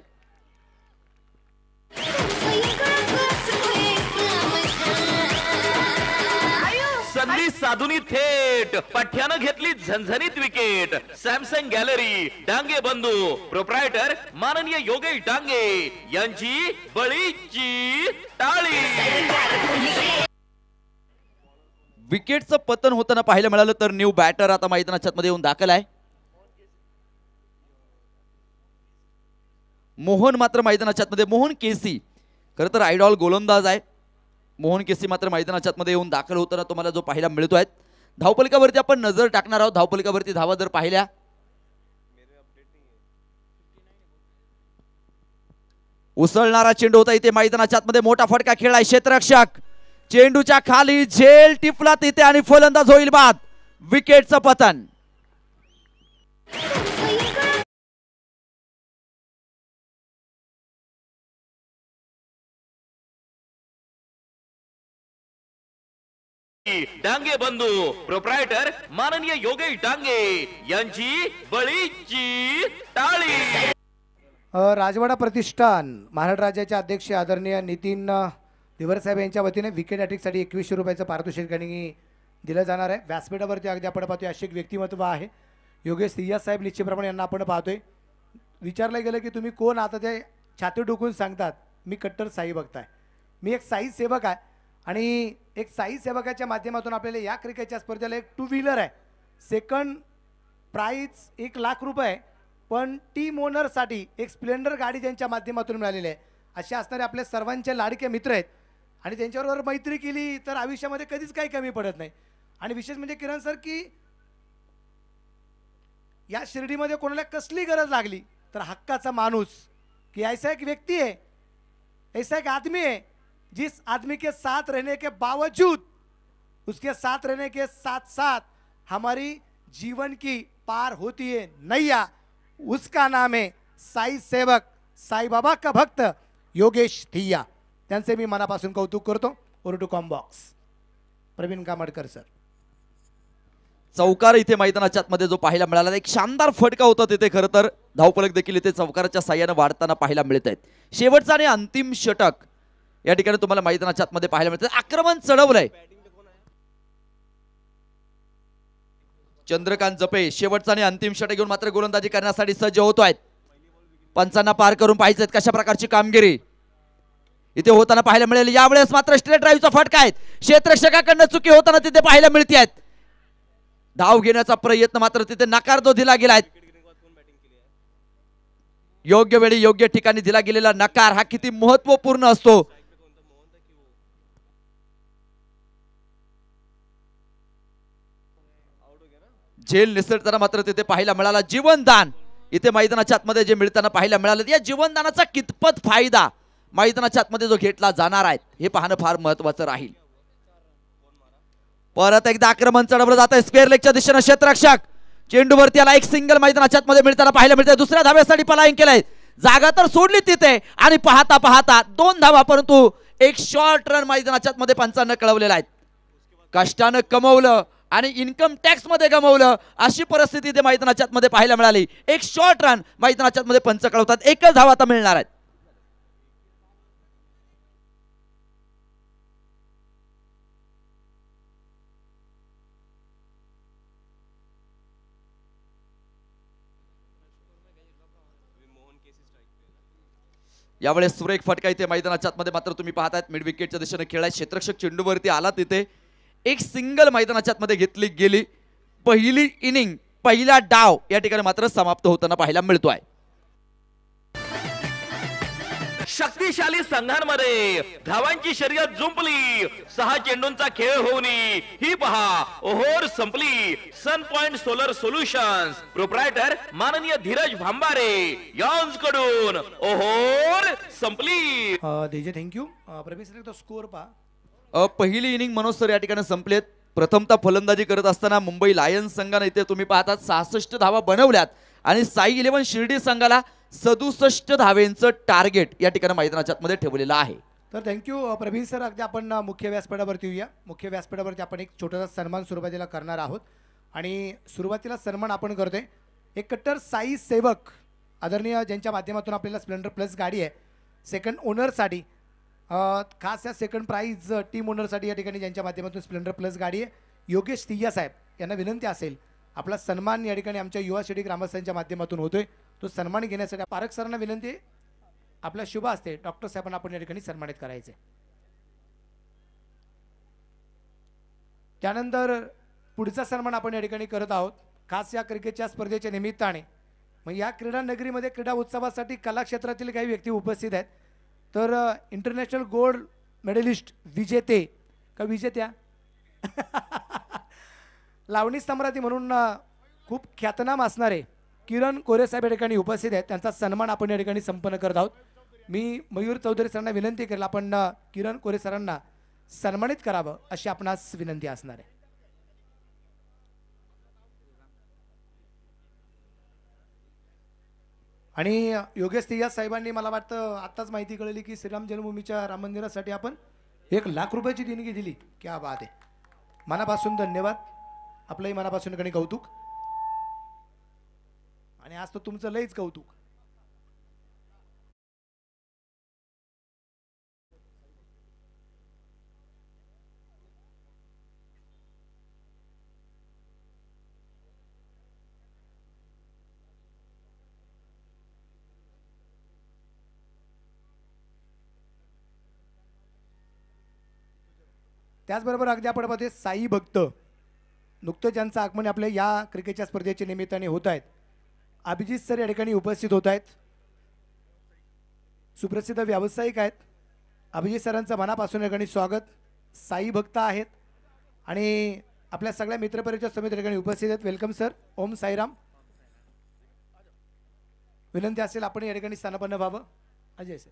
संधी साधून माधुनी थेट पठ्यानं घेतली झणझणीत विकेट. सॅमसंग गॅलरी डांगे बंधू प्रोप्रायटर माननीय योगेश डांगे यांची बळीची टाळी. विकेटचं पतन होताना पाहायला मिळालं तर न्यू बॅटर आता मैदानाच्या मध्ये येऊन दाखल आहे. मोहन मात्र मैदानाच्या मध्ये मोहन केसी खरं तर आयडॉल गोलंदाज आहे. मोहन केसी मात्र मैदानाच्या मध्ये येऊन दाखल होताना तुम्हाला जो पाहायला मिळतोय. धावपलिकावरती आपण नजर टाकणार आहोत. धावपलिकावरती धावा जर पाहिल्या उसळणारा चेंडू होता इथे मैदानाच्या मध्ये मोठा फटका खेळलाय क्षेत्ररक्षक. चेंडूच्या खाली झेल टिपला तिथे आणि फलंदाज होईल बाद. विकेटचं पतन. डांगे बंधू प्रोप्रायटर माननीय योगेश डांगे यांची बळीची टाळी. राजवाडा प्रतिष्ठान महाराष्ट्र राज्याचे अध्यक्ष आदरणीय नितीन दिवरसाहेब यांच्या वतीने विकेट हॅट्रिकसाठी 2100 रुपयाचं पारितोषिक दिलं जाणार आहे. व्यासपीठावरती अगदी आपण पाहतोय असे एक व्यक्तिमत्व आहे योगेश सिंह साहेब निश्चितप्रमाणे यांना आपण पाहतोय. विचारलं गेलं की तुम्ही कोण, आता ते छाती डुकून सांगतात मी कट्टर साई भक्त आहे. मी एक साई सेवक आहे आणि एक साई सेवकाच्या माध्यमातून आपल्याला या क्रिकेटच्या स्पर्धेला एक 2 व्हीलर आहे. सेकंड प्राईज 1 लाख रुपये, पण टीम ओनरसाठी एक स्प्लेंडर गाडी ज्यांच्या माध्यमातून मिळालेली आहे. असे असणारे आपले सर्वांचे लाडके मित्र आहेत आणि त्यांच्याबरोबर मैत्री केली तर आयुष्यामध्ये कधीच काही कमी पडत नाही. आणि विशेष म्हणजे किरण सर की या शिर्डीमध्ये कोणाला कसली गरज लागली तर हक्काचा माणूस कि ऐसा एक व्यक्ती है, ऐसा एक आदमी है जिस आदमी के साथ रहने के बावजूद उसके साथ रहने के साथ साथ हमारी जीवन की पार होती है नैया, उसका नाम है साई सेवक साई बाबा का भक्त योगेश थिया. त्यांचे मी मनापासून कौतुक करतो. ओरटू कॉम्बॉक्स प्रवीण कामडकर सर. चौकार इथे मैदानाच्या मध्ये जो पाहायला मिळाला एक शानदार फटका होता तिथे. खरं तर धावफलक देखील इथे चौकाराच्या साह्याने वाढताना पाहायला मिळत आहेत. शेवटचा आणि अंतिम षटक या ठिकाणी तुम्हाला मैदानाच्या मध्ये पाहायला मिळतं. आक्रमण चढवलंय चंद्रकांत जपे. शेवटचा आणि अंतिम षटक घेऊन मात्र गोलंदाजी करण्यासाठी सज्ज होतोय. पंचांना पार करून पाहिजेत कशा प्रकारची कामगिरी इथे होताना पाहायला मिळेल. यावेळेस मात्र स्ट्रेट ड्राईव्हचा फटका आहे. क्षेत्ररक्षकाकडनं चुकी होताना तिथे पाहायला मिळते आहेत. धाव घेण्याचा प्रयत्न मात्र तिथे नकार तो दिला गेलाय. योग्य वेळी योग्य ठिकाणी दिला गेलेला नकार हा किती महत्वपूर्ण असतो. झेल निसटताना मात्र तिथे पाहायला मिळाला. जीवनदान इथे मैदानाच्या आतमध्ये जे मिळताना पाहायला मिळालं. या जीवनदानाचा कितपत फायदा मैदानाच्या आतमध्ये जो घेतला जाणार आहे हे पाहणं फार महत्वाचं राहील. परत एकदा आक्रमण चढवलं जात आहे स्क्वेअर लेगच्या दिशेने. क्षेत्ररक्षक चेंडूवरती याला एक सिंगल मैदानाच्या आतमध्ये मिळताना पाहायला मिळतंय. दुसऱ्या धाव्यासाठी पलायन केलंय. जागा तर सोडली तिथे आणि पाहता पाहता 2 धावा परंतु एक शॉर्ट रन मैदानाच्या आतमध्ये पंचांना कळवलेला आहे. कष्टानं कमवलं आणि इन्कम टॅक्स मध्ये गमावलं अशी परिस्थिती ते मैदानाच्या मध्ये पाहायला मिळाली. एक शॉर्ट रन मैदानाच्या मध्ये पंच कळवतात. एकच धावा आता मिळणार आहेत. यावेळेस सुरेख फटका इथे मैदानाच्या मध्ये मात्र तुम्ही पाहतायत मिड विकेटच्या दिशेने खेळाय. क्षेत्ररक्षक चेंडूवरती आला तिथे एक सिंगल मैदानाच्या मध्ये घेतली गेली. पहिली इनिंग पहिला डाव या ठिकाणी मात्र समाप्त होताना पाहायला मिळतोय. शक्तिशाली संघांमध्ये धावांची शर्यत जुंपली. 6 चेंडूंचा खेळ होऊन ही पहा ओहोर संपली. Sun point solar solutions proprietor माननीय धीरज भांबारे यांच्याकडून ओहोर संपली. DJ thank you. प्रवीण सर तो स्कोर पहा. पहिली इनिंग मनोज सर या ठिकाणी संपलेत. प्रथमतः फलंदाजी करत असताना मुंबई लायन्स संघाने इथे तुम्ही पाहतात 66 धावा बनवल्यात आणि साई 11 शिर्डी संघाला 67 धावेंचं टार्गेट या ठिकाणी मैदानाच्या मध्ये ठेवलेलं आहे. तर थँक्यू प्रवीण सर. अगदी आपण मुख्य व्यासपीठावरती येऊया. मुख्य व्यासपीठावरती आपण एक छोटासा सन्मान सुरुवातीला करणार आहोत आणि सुरुवातीला सन्मान आपण करतोय एक कट्टर साई सेवक आदरणीय ज्यांच्या माध्यमातून आपल्याला स्प्लेंडर प्लस गाडी आहे सेकंड ओनरसाठी. खास या सेकंड प्राईज टीम ओनरसाठी या ठिकाणी ज्यांच्या माध्यमातून स्प्लेंडर प्लस गाडी आहे योगेश तिया साहेब यांना विनंती असेल, आपला सन्मान या ठिकाणी आमच्या युवा शेडी ग्रामस्थांच्या माध्यमातून होतोय, तो सन्मान घेण्यासाठी पारख सरांना विनंती आहे, आपल्या शुभ असते डॉक्टर साहेबांना आपण या ठिकाणी सन्मानित करायचे. त्यानंतर पुढचा सन्मान आपण या ठिकाणी करत आहोत खास या क्रिकेटच्या स्पर्धेच्या निमित्ताने. मग या क्रीडा नगरीमध्ये क्रीडा उत्सवासाठी कला क्षेत्रातील काही व्यक्ती उपस्थित आहेत. तर इंटरनॅशनल गोल्ड मेडलिस्ट विजेते का विजेत्या लावणी सम्राटी म्हणून खूप ख्यातनाम असणारे किरण कोरे साहेब या ठिकाणी उपस्थित आहेत. त्यांचा सन्मान आपण या ठिकाणी संपन्न करत आहोत. मी मयूर चौधरी सरांना विनंती करेल, आपण किरण कोरे सरांना सन्मानित करावं अशी आपणास विनंती असणार आहे. आणि योगेश तिया साहेबांनी मला वाटतं आत्ताच माहिती कळली की श्रीराम जन्मभूमीच्या राम मंदिरासाठी आपण 1 लाख रुपयाची देणगी दिली. क्या बात आहे, मनापासून धन्यवाद, आपलंही मनापासून काही कौतुक. आणि आज तर तुमचं लयच कौतुक. त्याचबरोबर अगदी आपण पाहतोय साई भक्त नुकतं ज्यांचं आगमन आपल्या या क्रिकेटच्या स्पर्धेच्या निमित्ताने होत आहेत. अभिजित सर या ठिकाणी उपस्थित होत आहेत, सुप्रसिद्ध व्यावसायिक आहेत. अभिजित सरांचं मनापासून या ठिकाणी स्वागत. साई भक्त आहेत आणि आपल्या सगळ्या मित्रपरिचय समिती या ठिकाणी उपस्थित आहेत. Welcome sir. ओम साईराम. विनंती असेल आपण या ठिकाणी स्थानापन्न व्हावं. Ajay sir.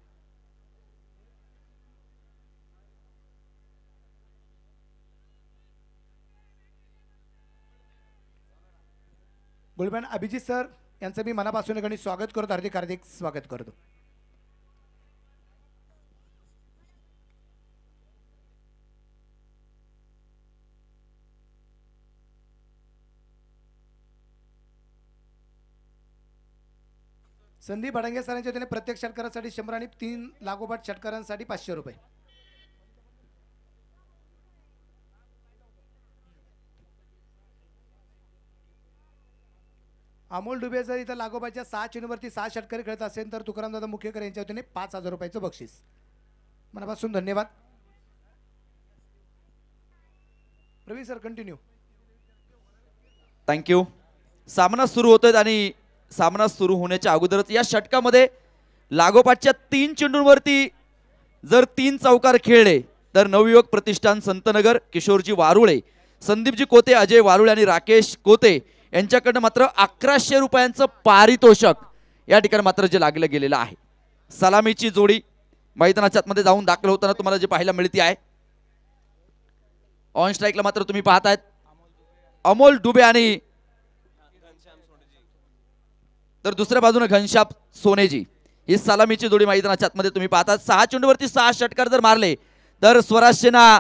Goldman Abhijit sir यांचं मी मनापासून ठिकाणी स्वागत करतो, हार्दिक हार्दिक स्वागत करतो. संदीप भडंगे सरांच्या वतीने प्रत्येक षटकारासाठी 100 आणि 3 लागोपाठ षटकारांसाठी 500 रुपये. अमोल डुबे जर इथं लागोपाठच्या 6 चेंडूवरती 6 षटकारी खेळत असेल तर तुकारामदादा मुखेकर यांच्या वतीने 5000 रुपयाचं बक्षीस. मनापासून धन्यवाद. Praveen sir continue. थँक्यू. सामना सुरू होतोय आणि सामना सुरू होण्याच्या अगोदरच या षटकामध्ये लागोपाठच्या 3 चेंडूंवरती जर 3 चौकार खेळले तर नवयुवक प्रतिष्ठान संतनगर, किशोरजी वारुळे, संदीपजी कोते, अजय वारुळे आणि राकेश कोते यांच्याकडनं मात्र 1100 रुपयांचं पारितोषक या ठिकाणी मात्र जे लागलं गेलेलं आहे. सलामीची जोडी मैदानाच्या आतमध्ये जाऊन दाखल होताना तुम्हाला जे पाहायला मिळते आहे. ऑन स्ट्राईकला मात्र तुम्ही पाहतायत अमोल डुबे आणि तर दुसऱ्या बाजूने घनश्याम सोनेजी. ही सलामीची जोडी मैदानाच्या आतमध्ये तुम्ही पाहतात. 6 चेंडूवरती 6 षटकार जर मारले तर स्वराज सेना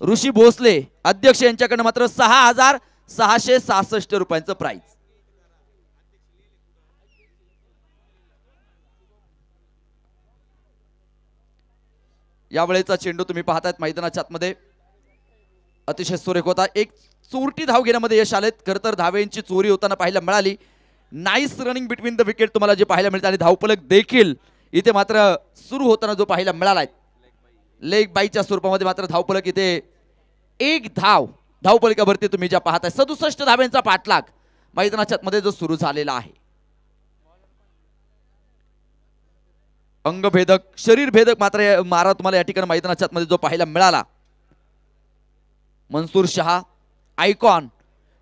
ऋषी भोसले अध्यक्ष यांच्याकडनं मात्र 6666 रुपयांचं प्राइज. यावेळेचा चेंडू तुम्ही पाहतायत मैदानाच्या आतमध्ये अतिशय सुरेख होता. एक चोरटी धाव घेण्यामध्ये यश आलेत. खरं तर धावेंची चोरी होताना पाहायला मिळाली. Nice running between the wicket तुम्हाला जे पाहायला मिळते आणि धावफलक देखील इथे मात्र सुरू होताना जो पाहायला मिळालाय लेग बाईच्या स्वरूपामध्ये मात्र धावफलक इथे एक धावफलकावरती तुम्ही ज्या पाहताय 67 धाव्यांचा पाठलाग मैदानाच्या मध्ये जो सुरू झालेला आहे. अंगभेदक शरीरभेदक मात्र मारा तुम्हाला या ठिकाणी मैदानाच्या मध्ये जो पाहायला मिळाला. मनसूर शहा आयकॉन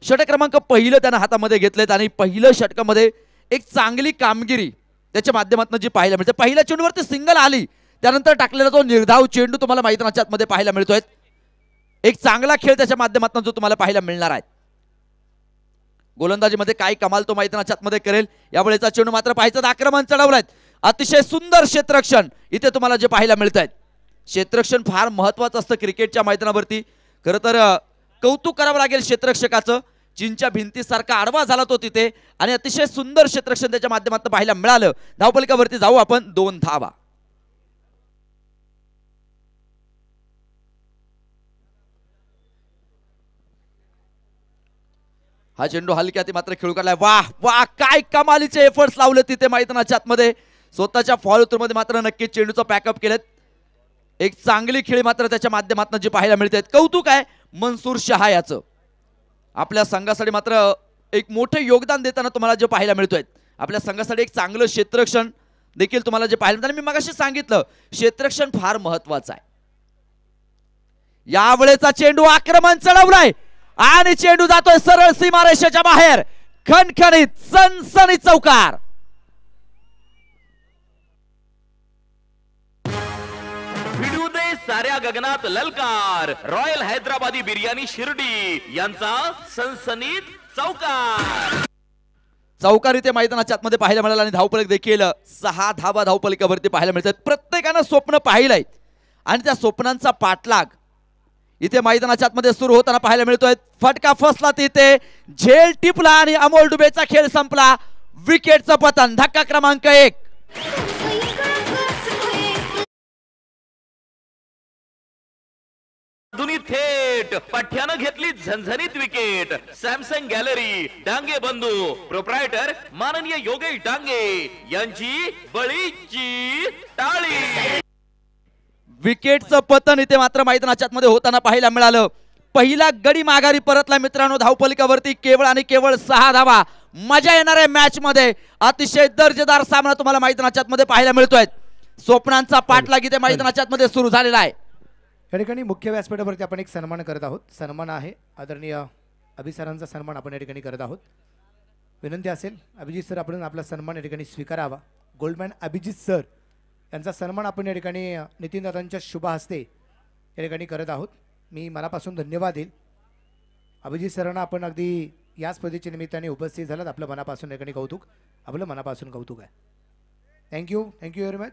षटक क्रमांक पहिलं त्यानं हातामध्ये घेतलेत आणि पहिलं षटकामध्ये एक चांगली कामगिरी त्याच्या माध्यमातून जी पाहायला मिळते. पहिल्या चेंडूवरती सिंगल आली, त्यानंतर टाकलेला तो निर्धाव चेंडू तुम्हाला मैदानाच्या मध्ये पाहायला मिळतोय. एक चांगला खेळ त्याच्या माध्यमातून जो तुम्हाला पाहायला मिळणार आहे. गोलंदाजीमध्ये काय कमाल तो मैदानाच्या मध्ये करेल. यावेळेचा चेंडू मात्र पाहायचं आक्रमण चढवलाय. अतिशय सुंदर क्षेत्ररक्षण इथे तुम्हाला जे पाहायला मिळत आहे. क्षेत्ररक्षण फार महत्वाचं असतं क्रिकेटच्या मैदानावरती. खरं तर कौतुक करावं लागेल क्षेत्ररक्षकाचं. चीनच्या भिंतीसारखा आडवा झाला तो तिथे आणि अतिशय सुंदर क्षेत्ररक्षण त्याच्या माध्यमातून पाहायला मिळालं. धावफलकावरती जाऊ आपण 2 धावा. हा चेंडू हलक्यात मात्र खेळू काढलाय. वाह वाह, काय कमालीचे एफर्ट्स लावले तिथे मैदानाच्या आतमध्ये. स्वतःच्या फॉलो थ्रू मध्ये मात्र नक्कीच चेंडूचं पॅकअप केलेत. एक चांगली खेळी मात्र त्याच्या माध्यमातून जी पाहायला मिळते. कौतुक आहे मनसूर शहा याचं. आपल्या संघासाठी मात्र एक मोठे योगदान देताना तुम्हाला जे पाहायला मिळतोय. आपल्या संघासाठी एक चांगलं क्षेत्ररक्षण देखील तुम्हाला जे पाहायला मिळतं. मी मगाशी सांगितलं क्षेत्ररक्षण फार महत्वाचं आहे. यावेळेचा चेंडू आक्रमण चढवलाय आणि चेंडू जातोय सरळ सीमारेषेच्या बाहेर. खणखणीत सनसनीत चौकार. भिडू दे साऱ्या गगनात ललकार. रॉयल हैदराबादी बिर्याणी शिर्डी यांचा सनसनीत चौकार. चौकार इथे मैदानाच्या आतमध्ये पाहायला मिळाला आणि धावफलक देखील 6 धावा धावफलकावरती पाहायला मिळतात. प्रत्येकानं स्वप्न पाहिलंय आणि त्या स्वप्नांचा पाठलाग इथे मैदानाच्या आतमध्ये सुरू होताना पाहायला मिळतोय. फटका फसला तिथे, झेल टिपला आणि अमोल डुबेचा खेळ संपला. विकेटचं पतन. धक्का क्रमांक 1. दोन्ही थेट पठ्यानं घेतली झणझणीत विकेट. सॅमसंग गॅलरी डांगे बंधू प्रोप्रायटर माननीय योगेश डांगे यांची बळीची टाळी. विकेटचं पतन इथे मात्र मैदानाच्या आतमध्ये होताना पाहायला मिळालं. पहिला गडी माघारी परतला मित्रांनो. धावफलकावरती केवळ आणि केवळ 6 धावा. मजा येणाऱ्या मॅच मध्ये अतिशय दर्जेदार सामना तुम्हाला मैदानाच्या आतमध्ये पाहायला मिळतोय. स्वप्नांचा पाठलाग इथे मैदानाच्या आतमध्ये सुरू झालेला आहे. या ठिकाणी मुख्य व्यासपीठावरती आपण एक सन्मान करत आहोत. सन्मान आहे आदरणीय अभिसरांचा सन्मान आपण या ठिकाणी करत आहोत. विनंती असेल अभिजित सर आपण आपला सन्मान या ठिकाणी स्वीकारावा. गोल्डमॅन अभिजित सर यांचा सन्मान आपण या ठिकाणी नितीनदादांच्या शुभ हस्ते या ठिकाणी करत आहोत. मी मनापासून धन्यवाद देईल अभिजित सरांना. आपण अगदी या स्पर्धेच्या निमित्ताने उपस्थित झालात. आपलं मनापासून या ठिकाणी कौतुक. आपलं मनापासून कौतुक आहे. Thank you very much.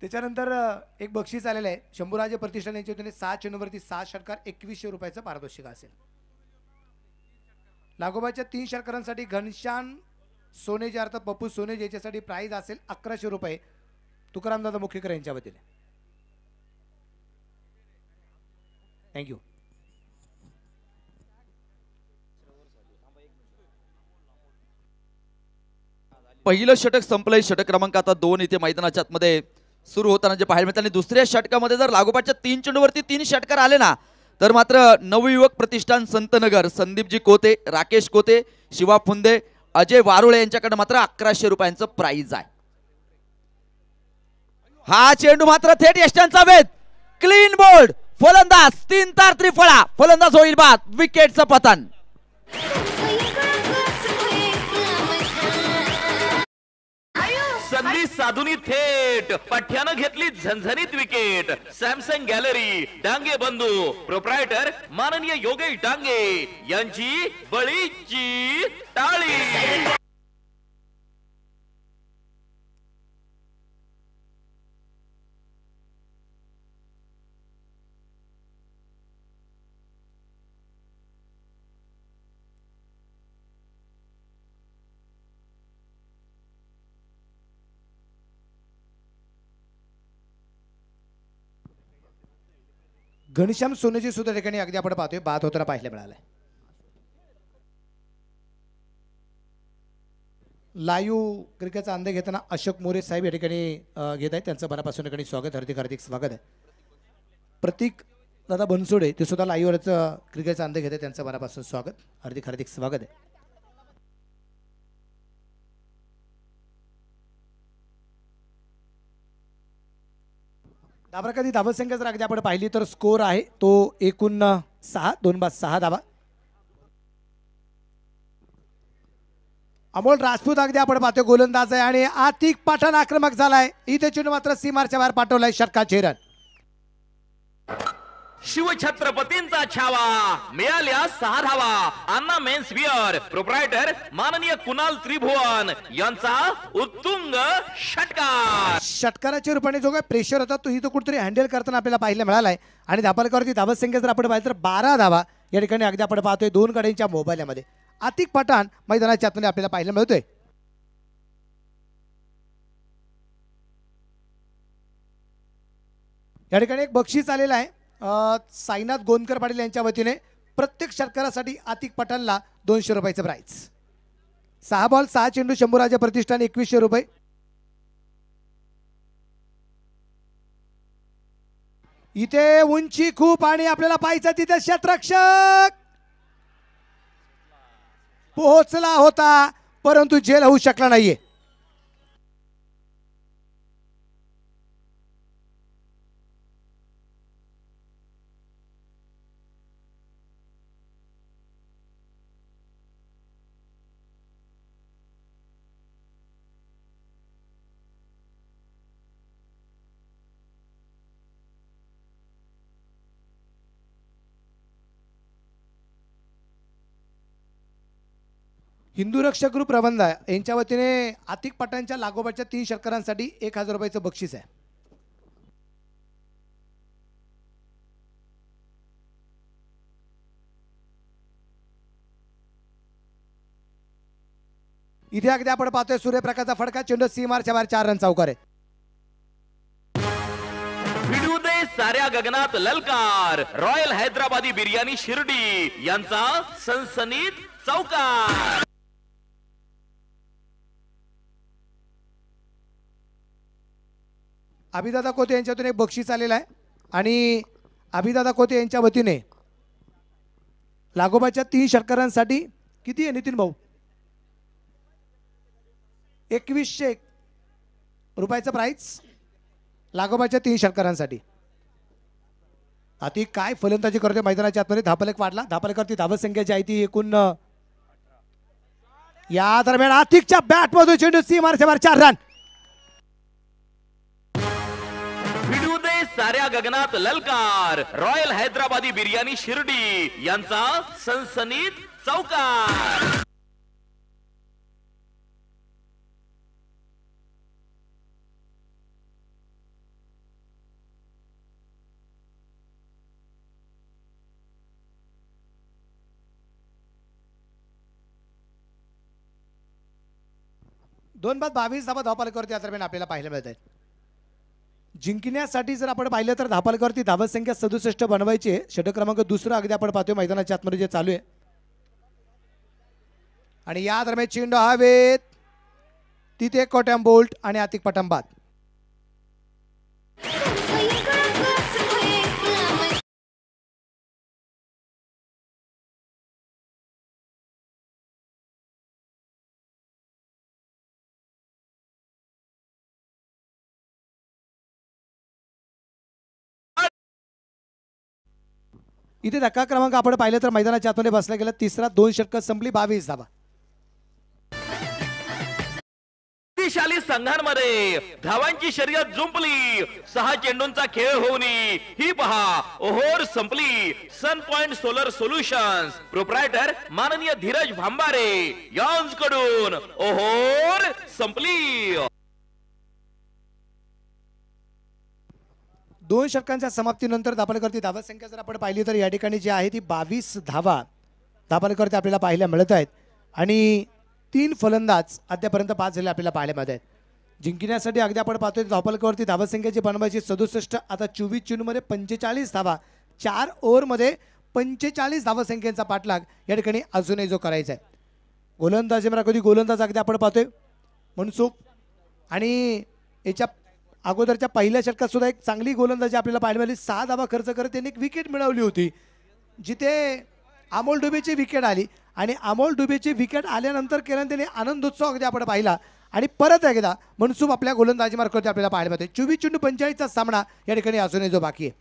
त्याच्यानंतर एक बक्षीस आलेलं आहे. शंभूराजे प्रतिष्ठान यांच्या वतीने 6 चेंडूवरती 6 षटकार 2100 रुपयाचं पारितोषिक असेल. लागोबाच्या 3 षटकारांसाठी घनश्याम सोने जे अर्थात पप्पू सोने ज्याच्यासाठी प्राइज असेल 1100 रुपये तुकारामदादा मुखेकर यांच्या वतीने. थँक्यू. पहिलं षटक संपलंय. षटक क्रमांक आता 2 इथे मैदानाच्या आतमध्ये सुरू होताना जे पाहायला मिळतं. आणि दुसऱ्या षटकामध्ये जर लागोपाठच्या 3 चेंडूवरती 3 षटकार आले ना तर मात्र नवयुवक प्रतिष्ठान संतनगर संदीपजी कोते, राकेश कोते, शिवा फुंदे, अजय वारुळे यांच्याकडे मात्र 1100 रुपयांचं प्राइज आहे. हा चेंडू मात्र थेट यष्टांचा वेध. Clean bowled. फलंदाज 3 तार त्रिफळा. फलंदाज होईल बाद. विकेटचं पतन. संधी साधुनी थेट पठ्यानं घेतली झणझणीत विकेट. सॅमसंग गॅलरी डांगे बंधू प्रोप्रायटर माननीय योगेश डांगे यांची बळीची टाळी. घनश्याम सोनेची सुद्धा ठिकाणी अगदी आपण पाहतोय बाद होताना पाहायला मिळालंय. लाईव्ह क्रिकेटचा अंदाज घेताना अशोक मोरे साहेब या ठिकाणी घेत आहेत. त्यांचं मनापासून ठिकाणी स्वागत. हार्दिक स्वागत आहे. प्रतीक दादा बनसोडे ते सुद्धा लाईव्हवरच क्रिकेटचा अंदाज घेत आहेत. त्यांचं मनापासून स्वागत. हार्दिक स्वागत आहे. दाबरकधी धावसंख्या जर अगदी आपण पाहिली तर स्कोर आहे तो एकूण 6. 2 बाद 6 धावा. अमोल राजपूत अगदी आपण पाहतो गोलंदाज आहे आणि आतिक पठाण आक्रमक झालाय. इथे चेंडू मात्र सीमारच्या बाहेर पाठवलाय. षटकाचे रन. शिवछत्रपतींचा छावा. मिळाल्या 6 धावा. अन्ना मेन्स विअर प्रोप्रायटर माननीय कुणाल त्रिभुवन यांचा उत्तुंग षटकार. षटकाराच्या रूपाने जो काय प्रेशर होता तो इथं कुठेतरी हँडल करताना आपल्याला पाहायला मिळालाय. आणि धापलकावरती धावसंख्या जर आपण पाहिलं तर 12 धावा या ठिकाणी अगदी आपण पाहतोय 2 गड्यांच्या मोबाईलमध्ये. आतिक पठाण मैदानाच्या आतमध्ये आपल्याला पाहायला मिळतोय. या ठिकाणी एक बक्षीस आलेलं आहे साईनाथ गोंदकर पाटील यांच्या वतीने प्रत्येक षटकारासाठी आतिक पठाणला 200 रुपयाचं प्राइज. 6 बॉल 6 चेंडू शंभूराजे प्रतिष्ठान 2100 रुपये. इथे उंची खूप आणि आपल्याला पाहायचं तिथे क्षेत्ररक्षक पोहोचला होता परंतु झेल होऊ शकला नाहीये. हिंदू रक्षक ग्रुप प्रबंध यांच्या वतीने आतिक पठाणच्या लागोपाठच्या 3 षटकारांसाठी 1000 रुपयाचं बक्षीस आहे. इथे अगदी आपण पाहतोय सूर्यप्रकाशचा फडका चेंडू सीमारच्या बाहेर 4 रन चौकार आहे. भिडू दे साऱ्या गगनात ललकार. रॉयल हैदराबादी बिर्याणी शिर्डी यांचा सनसनीत चौकार. अभिदादा कोते यांच्यातून एक बक्षीस आलेलं आहे आणि अभिदादा कोते यांच्या वतीने लागोपाठच्या 3 षटकारांसाठी किती आहे नितीन भाऊ? 2100 रुपयाचं प्राइस लागोपाठच्या 3 षटकारांसाठी. आतिक काय फलंदाजी करतोय मैदानाच्या आतमध्ये. धापलक वाढला. धापलकरती धावत संख्या जी आहे ती एकूण या दरम्यान आतिकच्या बॅटमधून चेंडू सीमारच्या बाहेर 4 रन. भिडू दे साऱ्या गगनात ललकार. रॉयल हैदराबादी बिर्याणी शिर्डी यांचा सनसनीत चौकार. दोन बाद 22 धावा धावपालकवरती या दरम्यान आपल्याला पाहायला मिळत आहेत. जिंकण्यासाठी जर आपण पाहिलं तर धावपालकवरती धावत संख्या 67 बनवायची आहे. षटक क्रमांक 2 अगदी आपण पाहतोय मैदानाच्या आतमध्ये जे चालू आहे आणि या दरम्यान चेंडू हवेत. तिथे कोटॅम बोल्ट आणि आतिक पठाण बाद. इथे धक्का क्रमांक आपण पाहिलं तर मैदानाच्या आतमध्ये बसला गेला. तिसरा 2 षटकं संपली 22 धावा. शक्तिशाली संघांमध्ये धावांची शर्यत जुंपली. 6 चेंडूंचा खेळ होऊन ही पहा ओहोर संपली. Sun point solar solutions proprietor माननीय धीरज भांबारे यांच्याकडून ओहोर संपली. 2 षटकांच्या समाप्तीनंतर धापलकरती धावत संख्या जर आपण पाहिली तर या ठिकाणी जी आहे ती 22 धावा धापलकरती आपल्याला पाहायला मिळत आहेत आणि 3 फलंदाज अद्यापर्यंत 5 झाले आपल्याला पाहायला मिळत आहेत. जिंकण्यासाठी अगदी आपण पाहतोय धापलकरती धावत संख्याची बनवायची 67. आता 24 चेंडूमध्ये 45 धावा. 4 ओव्हरमध्ये 45 धावा संख्येचा पाठलाग या ठिकाणी अजूनही जो करायचा आहे. गोलंदाज कधी गोलंदाज अगदी आपण पाहतोय मनसुख आणि याच्या अगोदरच्या पहिल्या षटकात सुद्धा एक चांगली गोलंदाजी आपल्याला पाहायला मिळाली. 6 धावा खर्च करत त्यांनी एक विकेट मिळवली होती जिथे अमोल डुबेची विकेट आली आणि अमोल डुबेची विकेट आल्यानंतर केल्यानं त्यांनी आनंदोत्सव अगदी आपण पाहिला आणि परत एकदा मनसुख आपल्या गोलंदाजी मार्फत आपल्याला पाहायला मिळते. 24 चेंडू 45चा सामना या ठिकाणी अजूनही जो बाकी आहे.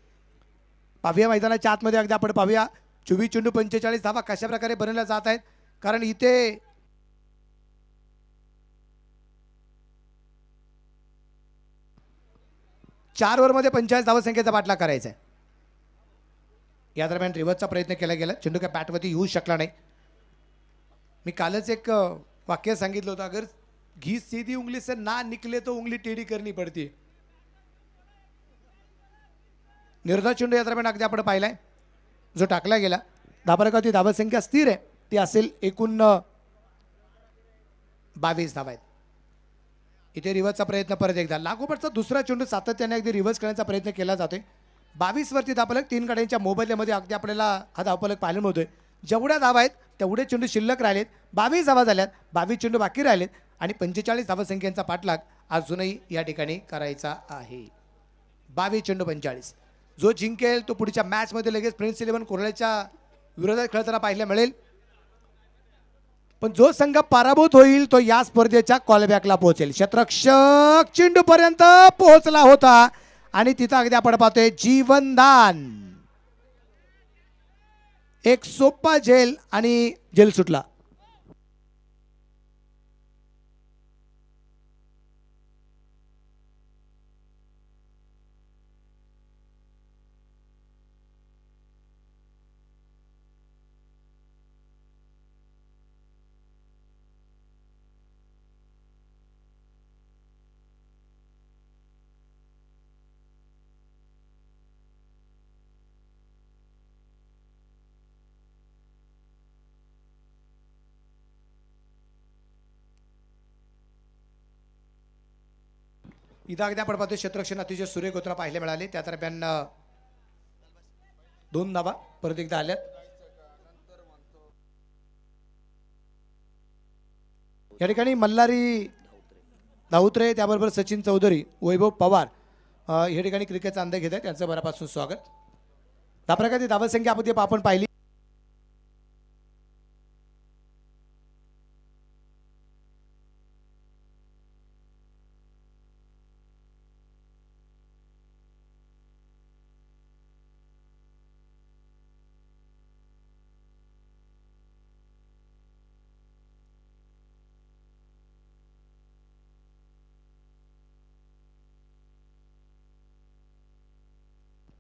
पाहूया मैदानाच्या आतमध्ये अगदी आपण पाहूया 24 चेंडू 45 धावा कशा प्रकारे बनवल्या जात आहेत. कारण इथे चार ओव्हरमध्ये 45 धावा संख्येचा पाठलाग करायचा आहे. या दरम्यान रिव्हर्सचा प्रयत्न केला गेला. चेंडू काय बॅटवरती येऊ शकला नाही. मी कालच एक वाक्य सांगितलं होतं, अगर घी सीधी उंगली से ना निकले तो उंगली टेढ़ी करनी पड़ती. निर्धार चेंडू या दरम्यान अगदी आपण पाहिलाय जो टाकला गेला. धाबालकाची धावा संख्या स्थिर आहे ती असेल एकूण 22 धावा आहेत. इथे रिव्हर्सचा प्रयत्न परत एकदा लागोपाठचा दुसरा चेंडू सातत्याने अगदी रिव्हर्स करण्याचा प्रयत्न केला जातोय 22 वरती धावफलक 3 गाड्यांच्या मोबदल्यामध्ये अगदी आपल्याला हा धावफलक पाहायला मिळतोय. जेवढ्या धावा आहेत तेवढे चेंडू शिल्लक राहिलेत. 22 धावा झाल्यात, 22 चेंडू बाकी राहिलेत आणि 45 धावसंख्येचा पाठलाग अजूनही या ठिकाणी करायचा आहे. 22 चेंडू 45. जो जिंकेल तो पुढच्या मॅचमध्ये लगेच प्रिन्स 11 कोरळ्याच्या विरोधात खेळताना पाहायला मिळेल. पण जो संघ पराभूत होईल तो या स्पर्धेच्या कॉलबॅकला पोहोचेल. क्षेत्ररक्षक चेंडू पर्यंत पोहोचला होता आणि तिथं अगदी आपण पाहतोय जीवनदान. एक सोपा झेल आणि झेल सुटला. इथं अगदी आपण पाहतोय क्षेत्ररक्षण अतिशय सुरेख होताना पाहायला मिळाले. त्या दरम्यान 2 धावा परत एकदा आल्यात. या ठिकाणी मल्हारी धाऊत्रे त्याबरोबर सचिन चौधरी, वैभव पवार या ठिकाणी क्रिकेटचा अंदाज घेत आहेत. त्यांचं मनापासून स्वागत. त्या प्रकारे धावसंख्या आपण पाहिली.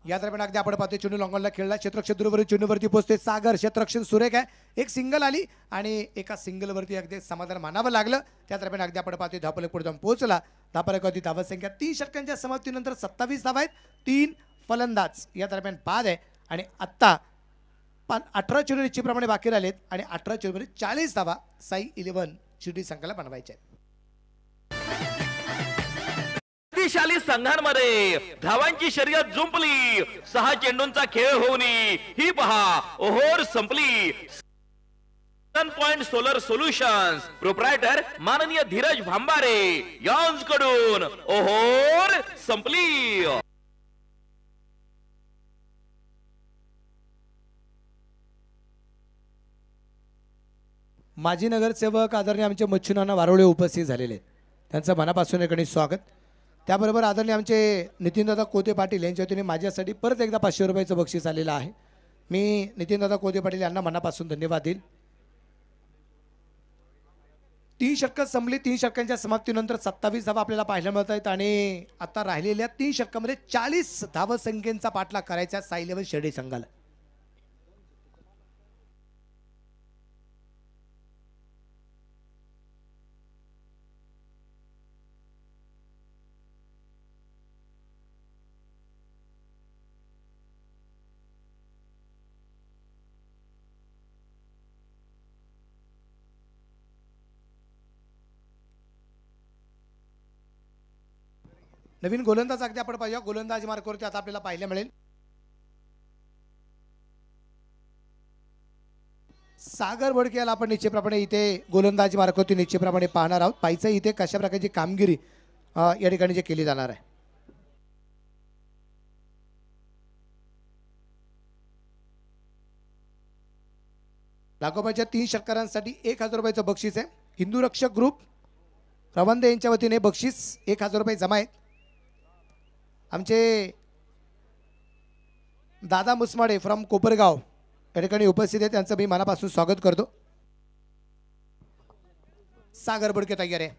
या दरम्यान अगदी आपण पाहतोय चेंडू लॉंगॉनला खेळला. क्षेत्ररक्षक दूरवरील चेंडूवरती पोहोचते सागर. क्षेत्ररक्षण सुरेख आहे. एक सिंगल आली आणि एका सिंगलवरती अगदी समाधान मानावं लागलं. त्या दरम्यान अगदी आपण पाहतोय धावफलक पुढे जाऊन पोहोचला. धावफलकावरती धावसंख्या 3 षटकांच्या समाप्तीनंतर 27 धावा आहेत. 3 फलंदाज या दरम्यान बाद आहे आणि आत्ता 18 चेंडू निश्चितप्रमाणे बाकी राहिलेत आणि 18 चेंडूमध्ये 40 धावा साई 11 शिर्डी संघाला बनवायच्या आहेत. शक्तिशाली संघांमध्ये धावांची शर्यत जुंपली. 6 चेंडूंचा खेळ होऊन ही पहा ओहोर संपली. Sun point solar solutions proprietor माननीय धीरज भांबारे यांच्याकडून ओहोर संपली. माजी नगरसेवक आदरणीय आमचे मच्छुनाना वारोळे उपस्थित झालेले आहेत. त्यांचं मनापासून एक स्वागत. त्याबरोबर आदरणीय आमचे नितीनदादा कोते पाटील यांच्या वतीने माझ्यासाठी परत एकदा 500 रुपयाचं बक्षीस आलेलं आहे. मी नितीनदादा कोते पाटील यांना मनापासून धन्यवाद देईल. 3 षटकं संपली. 3 षटकांच्या समाप्तीनंतर 27 धावा आपल्याला पाहायला मिळत आहेत आणि आता राहिलेल्या 3 षटकांमध्ये 40 धावसंख्येचा पाठलाग करायचा साई 11 शिर्डी संघाला. नवीन गोलंदाज अगदी आपण पाहिजे. गोलंदाज मार्कावरती आता आपल्याला पाहायला मिळेल सागर भडके याला आपण निश्चितप्रमाणे इथे गोलंदाजी मार्कावरती निश्चितप्रमाणे पाहणार आहोत. पाहायचं इथे कशा प्रकारची कामगिरी या ठिकाणी जे केली जाणार आहे. लागोपाठच्या 3 षटकारांसाठी 1000 रुपयाचं बक्षीस आहे. हिंदू रक्षक ग्रुप रवंदे यांच्या वतीने बक्षीस 1000 रुपये जमा आहेत. आमचे दादा मुसमाडे फ्रॉम कोपरगाव या ठिकाणी उपस्थित आहे. त्यांचं मी मनापासून स्वागत करतो. सागर बडके तयार आहे.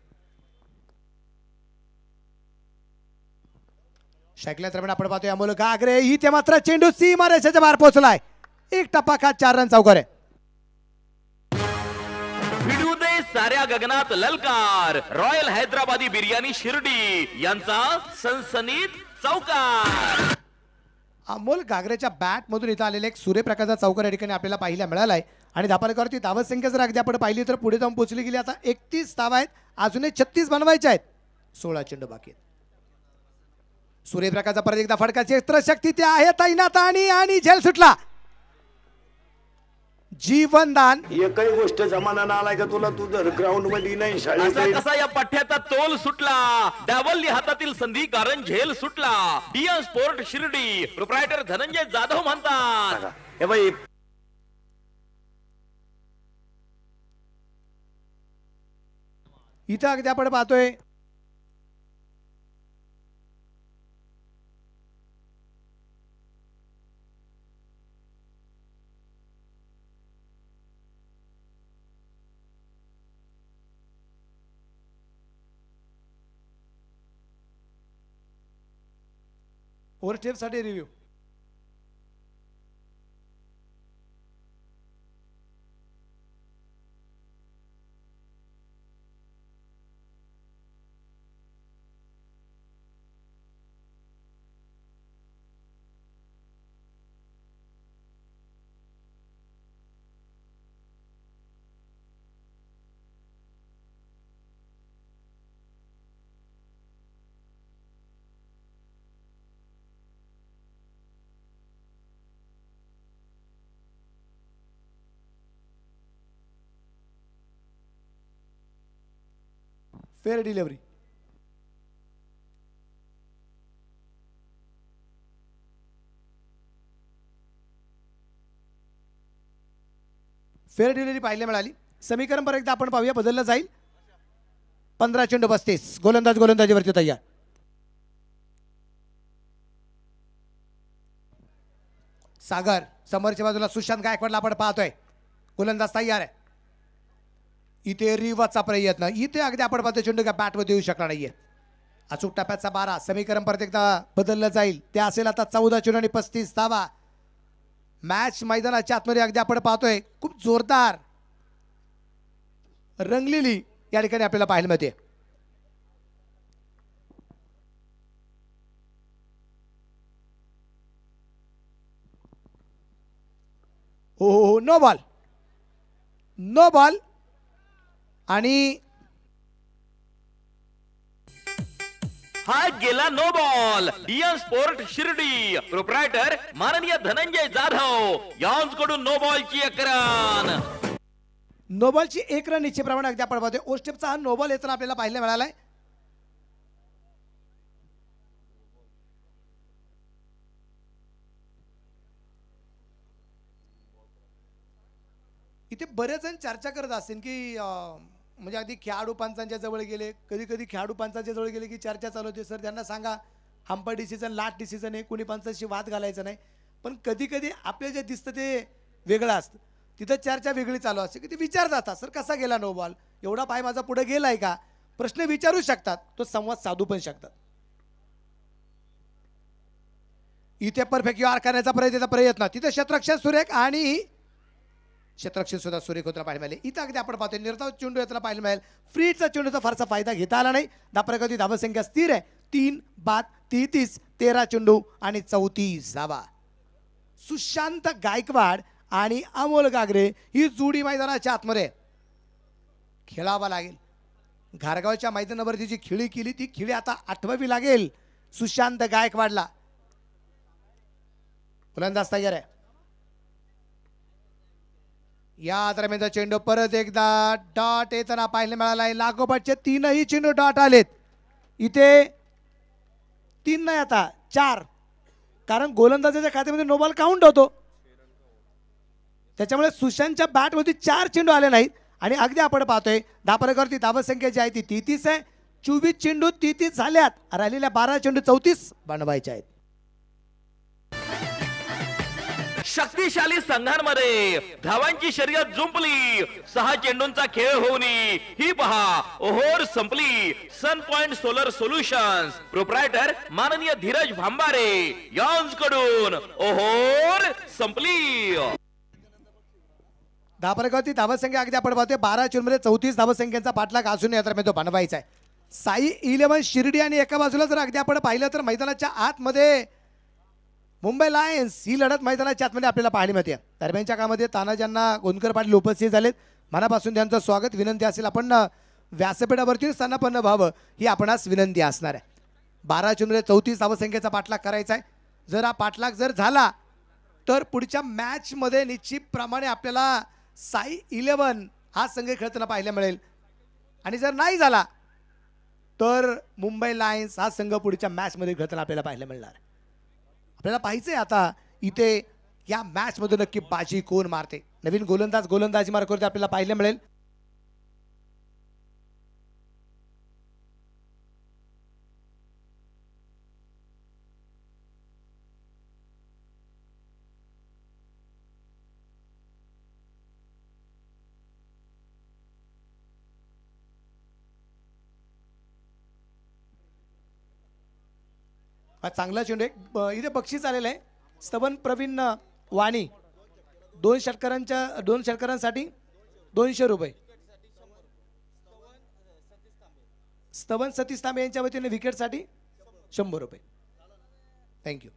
शाकल्या दरम्यान आपण पाहतोय अमोल गागरे ही ते मात्र चेंडू सीमारेषेच्या बाहेर पोहोचलाय. एक टप्पा खात 4 रन चौकार आहे. भिडू दे साऱ्या गगनात ललकार. रॉयल हैदराबादी बिर्याणी शिर्डी यांचा सनसनीत चौकार. अमोल गागरेच्या बॅट मधून इथं आलेला एक सूर्यप्रकाशचा चौकार या ठिकाणी आपल्याला पाहायला मिळाला आहे आणि धावफलकावरती धावसंख्या जर अगदी आपण पाहिली तर पुढे जाऊन पोहोचली गेली. आता 31 धावा आहेत. अजूनही 36 बनवायच्या आहेत. 16 चेंडू बाकी आहेत. सूर्यप्रकाशचा परत एकदा फडका क्षेत्रशक्ती ते आहे तैनात आणि झेल सुटला. जीवनदान एकही गोष्ट जमाना आलाय का तुला, तू जर ग्राउंड मध्ये नाही शाळेत असा कसा या पठ्याचा तोल सुटला, डावलली हातातील संधी कारण झेल सुटला. Indian sport Shirdi proprietor Dhananjay Jadhav म्हणतात. हे बाई इथं अगदी आपण पाहतोय ओव्हर स्टेप साठी review. Fair delivery. Fair delivery पाहायला मिळाली. समीकरण परत एकदा आपण पाहूया, बदललं जाईल. 15 चेंडू 35. गोलंदाजीवरती तयार. सागर समोरच्या बाजूला सुशांत गायकवाडला आपण पाहतोय. गोलंदाज तयार आहे. इथे रिवाचा प्रयत्न, इथे अगदी आपण पाहतो चेंडू का बॅटमध्ये येऊ शकला नाहीये. अचूक टप्प्याचा 12. समीकरण परत एकदा बदललं जाईल. ते असेल आता 14 चेंडू आणि 35 धावा. मॅच मैदानाच्या आतमध्ये अगदी आपण पाहतोय खूप जोरदार रंगलेली या ठिकाणी आपल्याला पाहायला मिळते. हो, नो बॉल, नो बॉल. आणि हा गेला नो बॉल. डियन स्पोर्ट शिर्डी प्रोप्रायटर माननीय धनंजय जाधव यांकडून नो बॉलची 1 रन. नो बॉलची 1 रन निश्चितप्रमाणे अगदी आपण पाहतोय. ओस्टेपचा हा नो बॉल येताना आपल्याला पाहायला मिळालाय. इथे बरेच जण चर्चा करत असतील की म्हणजे अगदी खेळाडू पंचांच्या जवळ गेले, कधी कधी खेळाडू पंचांच्या जवळ गेले की चर्चा चालू होते, सर त्यांना सांगा अंपायर डिसिजन लास्ट डिसिजन आहे, कुणी पंचांशी वाद घालायचा नाही. पण कधी कधी आपल्याला जे दिसतं ते वेगळं असतं. तिथं चर्चा वेगळी चालू असते की ते विचारत असतात, सर कसा गेला नो बॉल, एवढा पाय माझा पुढे गेलाय का, प्रश्न विचारू शकतात, तो संवाद साधू पण शकतात. इथे परफेक्ट यॉर करण्याचा प्रयत्न तिथे क्षेत्ररक्षण सुरेख आणि क्षेत्ररक्षण सुद्धा सुरेख होताना पाहायला मिळाले. इथं अगदी आपण पाहतोय निर्धाव चेंडू येताना पाहायला मिळेल. फ्रीडचा चेंडूचा फारसा फायदा घेता आला नाही. धापरेकरती धावसंख्या स्थिर आहे. 3 बाद 33. 13 चेंडू आणि 34 धावा. सुशांत गायकवाड आणि अमोल गागरे ही जोडी मैदानाच्या आतमध्ये खेळावा लागेल. घारगावच्या मैदानावरती जी खिळी केली ती खिळी आता आठवावी लागेल सुशांत गायकवाडला. फलंदाज तयार आहे. या दरम्यानचा चेंडू परत एकदा डॉट येताना पाहायला मिळाला आहे. लागोपाठचे 3ही चेंडू डॉट आलेत. इथे 3 नाही आता 4, कारण गोलंदाजाच्या खात्यामध्ये नो बॉल काउंट होतो. त्याच्यामुळे सुशांतच्या बॅटमध्ये 4 चेंडू आले नाहीत. आणि अगदी आपण पाहतोय धापरेकरती धावसंख्या जी आहे ती 33 आहे. 24 चेंडू 33 झाल्यात. राहिलेल्या 12 चेंडू 34 बनवायचे आहेत. शक्तिशाली संघांमध्ये धावांची शर्यत जुंपली. 6 चेंडूंचा खेळ होऊन ही पहा ओहोर संपली. Sun point solar solutions proprietor माननीय धीरज भांबारे यांकडून ओहोर संपली. धापरेकरती धावसंख्या अगदी आपण पाहतोय 12 चेंडूमध्ये 34 धावसंख्येचा पाठलाग असून या दरम्यान तो बनवायचा आहे. साई 11 शिर्डी आणि एका बाजूला जर अगदी आपण पाहिलं तर मैदानाच्या आतमध्ये मुंबई लायन्स ही लढत मैदानाच्या आतमध्ये आपल्याला पाहायला मिळते. दरम्यानच्या काळामध्ये तानाजींना गोंदकर पाटील उपस्थित झालेत. मनापासून त्यांचं स्वागत. विनंती असेल आपण व्यासपीठावरती स्थानापन्न व्हावं ही आपणास विनंती असणार आहे. 12 चेंडूला 34 धावसंख्येचा पाठलाग करायचा आहे. जर हा पाठलाग जर झाला तर पुढच्या मॅचमध्ये निश्चितप्रमाणे आपल्याला साई 11 हा संघ खेळताना पाहायला मिळेल. आणि जर नाही झाला तर मुंबई लायन्स हा संघ पुढच्या मॅचमध्ये खेळताना आपल्याला पाहायला मिळणार. आपल्याला पाहायचंय आता इथे या मॅचमध्ये नक्की बाजी कोण मारते. नवीन गोलंदाजी मार्गावरती आपल्याला पाहायला मिळेल. हा चांगला चेंडू आहे. इथे बक्षीस आलेलं आहे. स्तवन प्रवीण वाणी 2 षटकारांसाठी 200 रुपये. स्तवन सतीश तांबे यांच्या वतीने विकेटसाठी 100 रुपये. थँक्यू.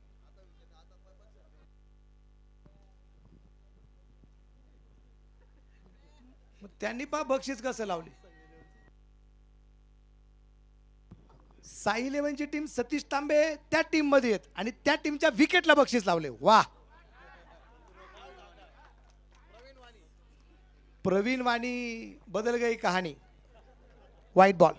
त्यांनी पहा बक्षीस कसं लावले. साई 11 ची टीम सतीश तांबे त्या टीम मध्ये आहेत आणि त्या टीमच्या विकेटला बक्षीस लावले. वा. प्रवीण वाणी बदल गई कहाणी. White ball.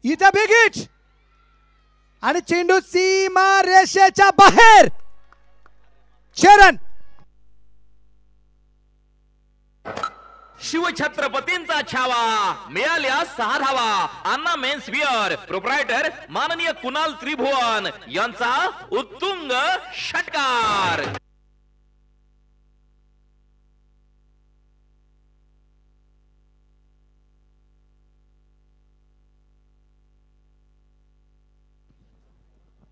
इथं बिग हिट आणि चेंडू सीमा रेषेच्या बाहेर. चरण शिवछत्रपतींचा छावा मिळाल्या 6 धावा. अन्ना मेन्स बियर प्रोप्रायटर माननीय कुणाल त्रिभुवन यांचा उत्तुंग षटकार.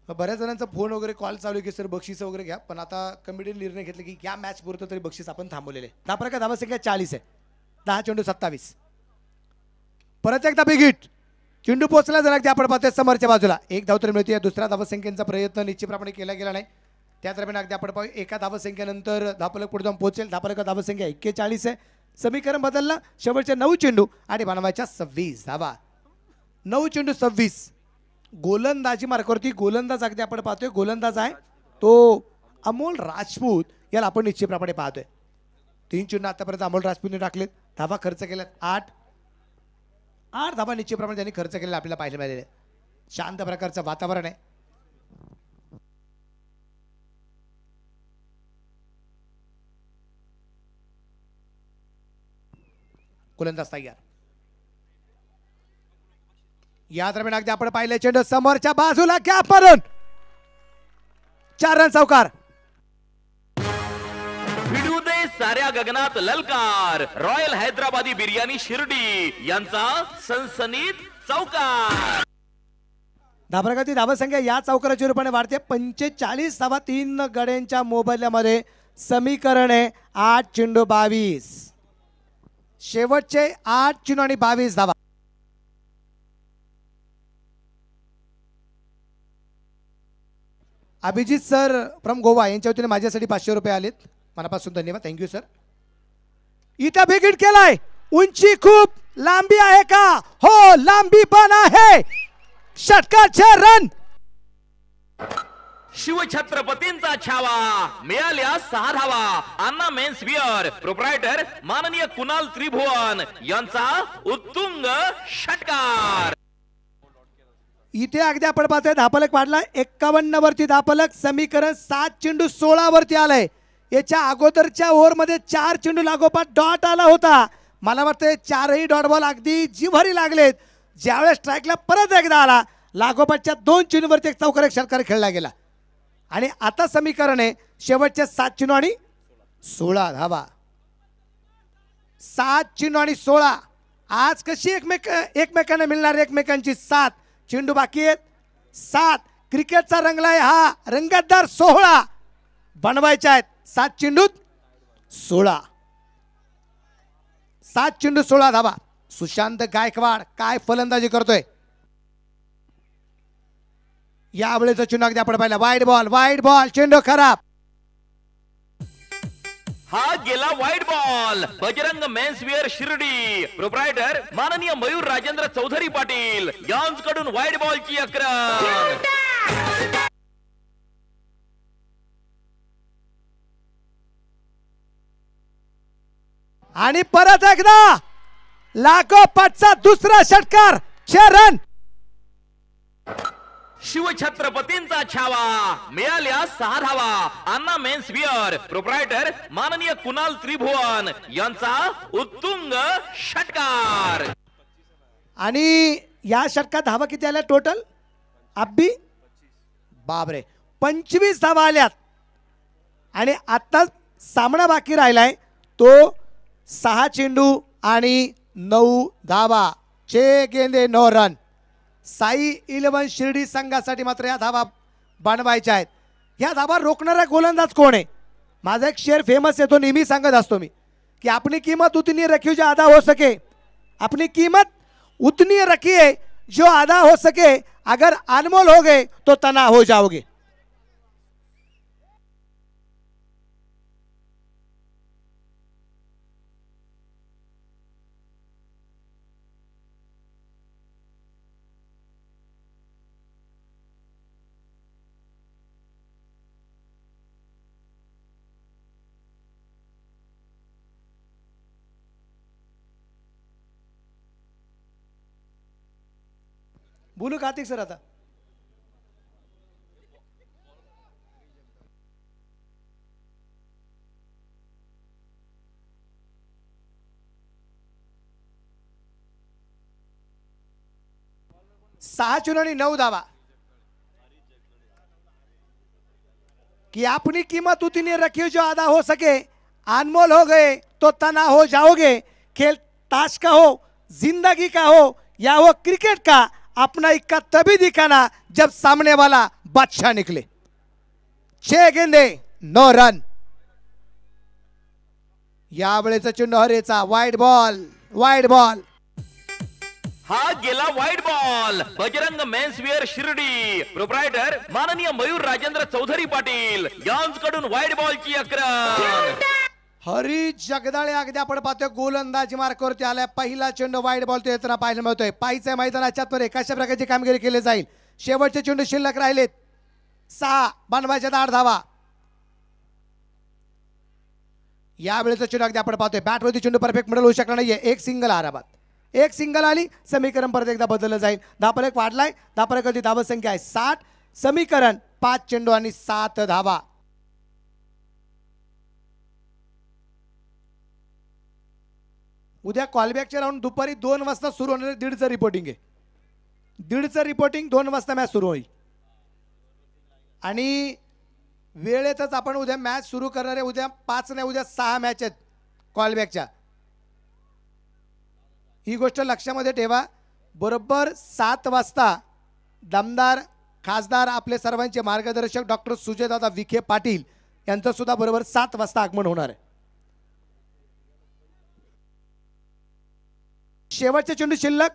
बऱ्याच जणांचा फोन वगैरे कॉल चालू आहे की सर बक्षीस वगैरे घ्या. पण आता कमिटीने निर्णय घेतला की या मॅच पुरतं तरी बक्षीस आपण थांबवलेले. धापरका धावसंख्या 40 आहे. 10 चेंडू 27. परत एकदा बिग हिट. चेंडू पोहोचला जरा की आपण पाहतोय समोरच्या बाजूला 1 धाव तर मिळते. दुसऱ्या धावसंख्येचा प्रयत्न निश्चितप्रमाणे केला गेला नाही. त्या दरम्यान अगदी आपण पाहू एका धावसंख्येनंतर धापलक पुढे जाऊन पोहोचेल. धापलका धावसंख्या 41 आहे. समीकरण बदलला. शेवटचे 9 चेंडू आणि बनवायच्या 26 धावा. 9 चेंडू 26. गोलंदाजी मार्गावरती गोलंदाज अगदी आपण पाहतोय. गोलंदाज आहे तो अमोल राजपूत. याला आपण निश्चितप्रमाणे पाहतोय. 3 चेंडू आतापर्यंत अमोल राजपूतने टाकलेत. धावा खर्च केल्यात 8 धावा निश्चितप्रमाणे त्यांनी खर्च केलेला आपल्याला पाहायला मिळालेले. शांत प्रकारचं वातावरण आहे. गोलंदाज तयार. या दरम्यान अगदी आपण पाहिले चेंडू समोरच्या बाजूला गॅप मारून 4 रन चौकार. भिडू दे साऱ्या गगनात ललकार. रॉयल हैदराबादी बिर्याणी शिर्डी यांचा सनसनीत चौकार. धाबरकाची धावसंख्या या चौकाराच्या रूपाने वाढते. 45 धावा 3 गड्यांच्या मोबदल्यामध्ये. समीकरण आहे 8 चेंडू 22. शेवटचे 8 चेंडू आणि 22 धावा. अभिजित सर फ्रॉम गोवा यांच्या वतीने माझ्यासाठी 500 रुपये आलेत. मनापासून धन्यवाद. Thank you sir. इथं बिग हिट केलाय. उंची खूप लांबी आहे का? हो लांबी पण आहे. षटकार 6 रन. शिवछत्रपतींचा छावा मिळाल्या 6 धावा. अन्ना मेन्स बियर प्रोप्रायटर माननीय कुणाल त्रिभुवन यांचा उत्तुंग षटकार. इथे अगदी आपण पाहतोय धापलक वाढला 51 वरती. धापलक समीकरण 7 चेंडू 16 वरती आलंय. याच्या अगोदरच्या ओव्हरमध्ये 4 चेंडू लागोपाठ डॉट आला होता. मला वाटतं 4ही डॉट बॉल अगदी जिव्हारी लागलेत. ज्यावेळेस स्ट्राईकला परत एकदा आला लागोपाठच्या 2 चेंडूवरती एक चौकार एक षटकार खेळला गेला. आणि आता समीकरण आहे शेवटचे 7 चेंडू आणि 16 धावा. 7 चेंडू आणि 16. आज कशी एकमेकांना मिळणार एकमेकांची 7 चेंडू बाकी आहेत. 7 क्रिकेटचा रंगलाय हा रंगतदार सोहळा बनवायचा आहेत. 7 चेंडूत 16. 7 चेंडू 16 धावा. सुशांत गायकवाड काय फलंदाजी करतोय. यावेळेचा चेंडू अगदी आपण पाहिला वाईड बॉल चेंडू खराब. हा गेला वाईट ball. Bajrang menswear Shirdi proprietor माननीय मयूर राजेंद्र चौधरी पाटील यांच्याकडून वाईट बॉलची आक्रमण. आणि परत एकदा लागोपाठचा दुसरा षटकार 6 रन. शिवछत्रपतींचा छावा मिळाल्या 6 धावा. अन्ना मेन्सवेअर प्रोप्रायटर माननीय कुणाल त्रिभुवन यांचा उत्तुंग षटकार. आणि या षटकात धावा किती आल्या टोटल अब्बी बाबरे 25 धावा आल्यात. आणि आता सामना बाकी राहिलाय तो 6 चेंडू आणि 9 धावा. 6 गेंदे 9 रन. साई 11 शिर्डी संघासाठी मात्र या धावा बनवायच्या आहेत. या धावा रोखणारा गोलंदाज कोण आहे. माझा एक शेर फेमस आहे तो नेहमी सांगत असतो मी की अपनी कीमत उतनी रखी जो आधा हो सके. अपनी कीमत उतनी रखिए जो आधा हो सके. अगर अनमोल हो गए तो तना हो जाओगे. बोलू कार्तिक सर आता. सहा चेंडू आणि 9 धावा. कि अपनी कीमत उतनी रखी जो आधा हो सके. अनमोल हो गए तो तना हो जाओगे. खेल ताश का हो जिंदगी का हो या वो क्रिकेट का अपना इक्का तभी दिखाना जब सामने वाला बादशाह निकले. 6 गेंदे 9 रन. यावेळेचा चेंडू हरेचा वाईड बॉल. हा गेला वाईट ball. Bajrang menswear Shirdi proprietor माननीय मयूर राजेंद्र चौधरी पाटील यांच्याकडून वाईट बॉलची आक्रमण. हरी जगदाळे अगदी आपण पाहतोय गोलंदाजी मार्कावरती आलाय. पहिला चेंडू वाईड बॉल तो येताना पाहायला मिळतोय. पायच्या मैदानाच्या मध्ये कशा प्रकारची कामगिरी केली जाईल. शेवटचे चेंडू शिल्लक राहिलेत 6 बनवायच्या 8 धावा. यावेळेचा चेंडू अगदी आपण पाहतोय बॅटवरती चेंडू परफेक्ट मिडल होऊ शकला नाहीये. एक सिंगल आरामात. एक सिंगल आली समीकरण परत एकदा बदललं जाईल. धापलक वाढलाय. धापलकाची धावा संख्या आहे 60. समीकरण 5 चेंडू आणि 7 धावा. उद्या कॉलबॅकचे राऊंड दुपारी 2 वाजता सुरू होणार. 1:30चं रिपोर्टिंग आहे. 1:30चं रिपोर्टिंग 2 वाजता मॅच सुरू होईल. आणि वेळेतच आपण उद्या मॅच सुरू करणार आहे. उद्या 5 नाही उद्या 6 मॅच आहेत कॉलबॅकच्या. ही गोष्ट लक्षामध्ये ठेवा. बरोबर 7 वाजता दमदार खासदार आपले सर्वांचे मार्गदर्शक डॉक्टर सुजयदादा विखे पाटील यांचं सुद्धा बरोबर 7 वाजता आगमन होणार आहे. शेवटचे चेंडू शिल्लक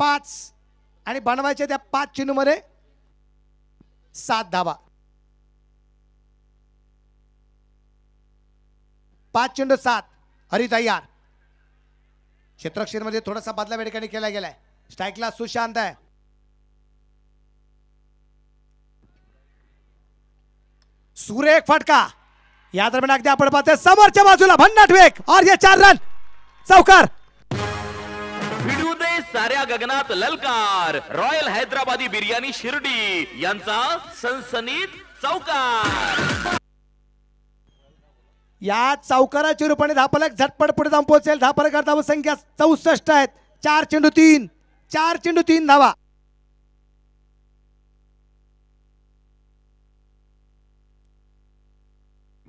5 आणि बनवायचे त्या 5 चेंडू मध्ये 7 धावा. 5 चेंडू 7. हरी तयार. क्षेत्रक्षेत्र मध्ये थोडासा बदला ठिकाणी केला गेलाय. स्ट्राईकला सुशांत आहे. सुरेख फटका. या दरम्यान अगदी आपण पाहतोय समोरच्या बाजूला भन्नाट वेग और ये 4 रन. चौकार. भिडू दे साऱ्या गगनात ललकार. रॉयल हैदराबादी बिर्याणी शिर्डी यांचा सनसनीत चौकार. या चौकाराच्या रूपाने धापलक झटपट पुढे जाऊन पोहोचेल. धापलक धाव संख्या 64 आहेत. 4 चेंडू 3 धावा.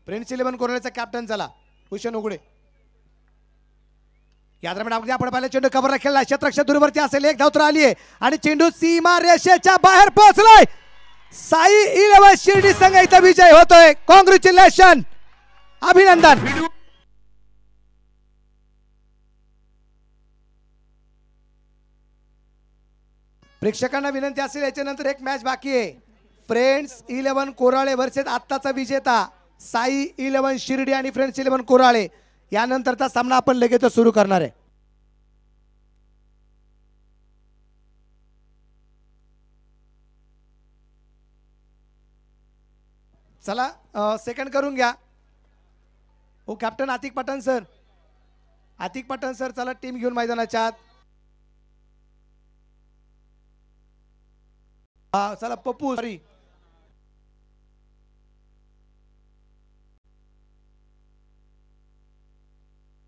प्रिन्स 11 कोरोनाचा कॅप्टन झाला भूषण उघडे. या दरम्यान अगदी आपण पाहिलं चेंडू कव्हरला खेळला. क्षेत्ररक्षक दूरवरती असेल. एक धाव तर आली आहे आणि चेंडू सीमा रेषेच्या बाहेर पोहोचलाय. साई 11 शिर्डी संघ इथं विजय होतोय. कॉंग्रॅच्युलेशन. अभिनंदन. प्रेक्षकांना विनंती असेल, याच्यानंतर एक मॅच बाकी आहे. फ्रेंड्स 11 कोराळे वर्सेस आत्ताचा विजेता साई 11 शिर्डी आणि फ्रेंड्स 11 कोराळे. यानंतरचा सामना आपण लगेच सुरू करणार आहे. चला सेकंड करून घ्या. हो captain Atiq Pathan sir, Atiq Pathan sir चला टीम घेऊन मैदानाच्या आत. चला पप्पू सॉरी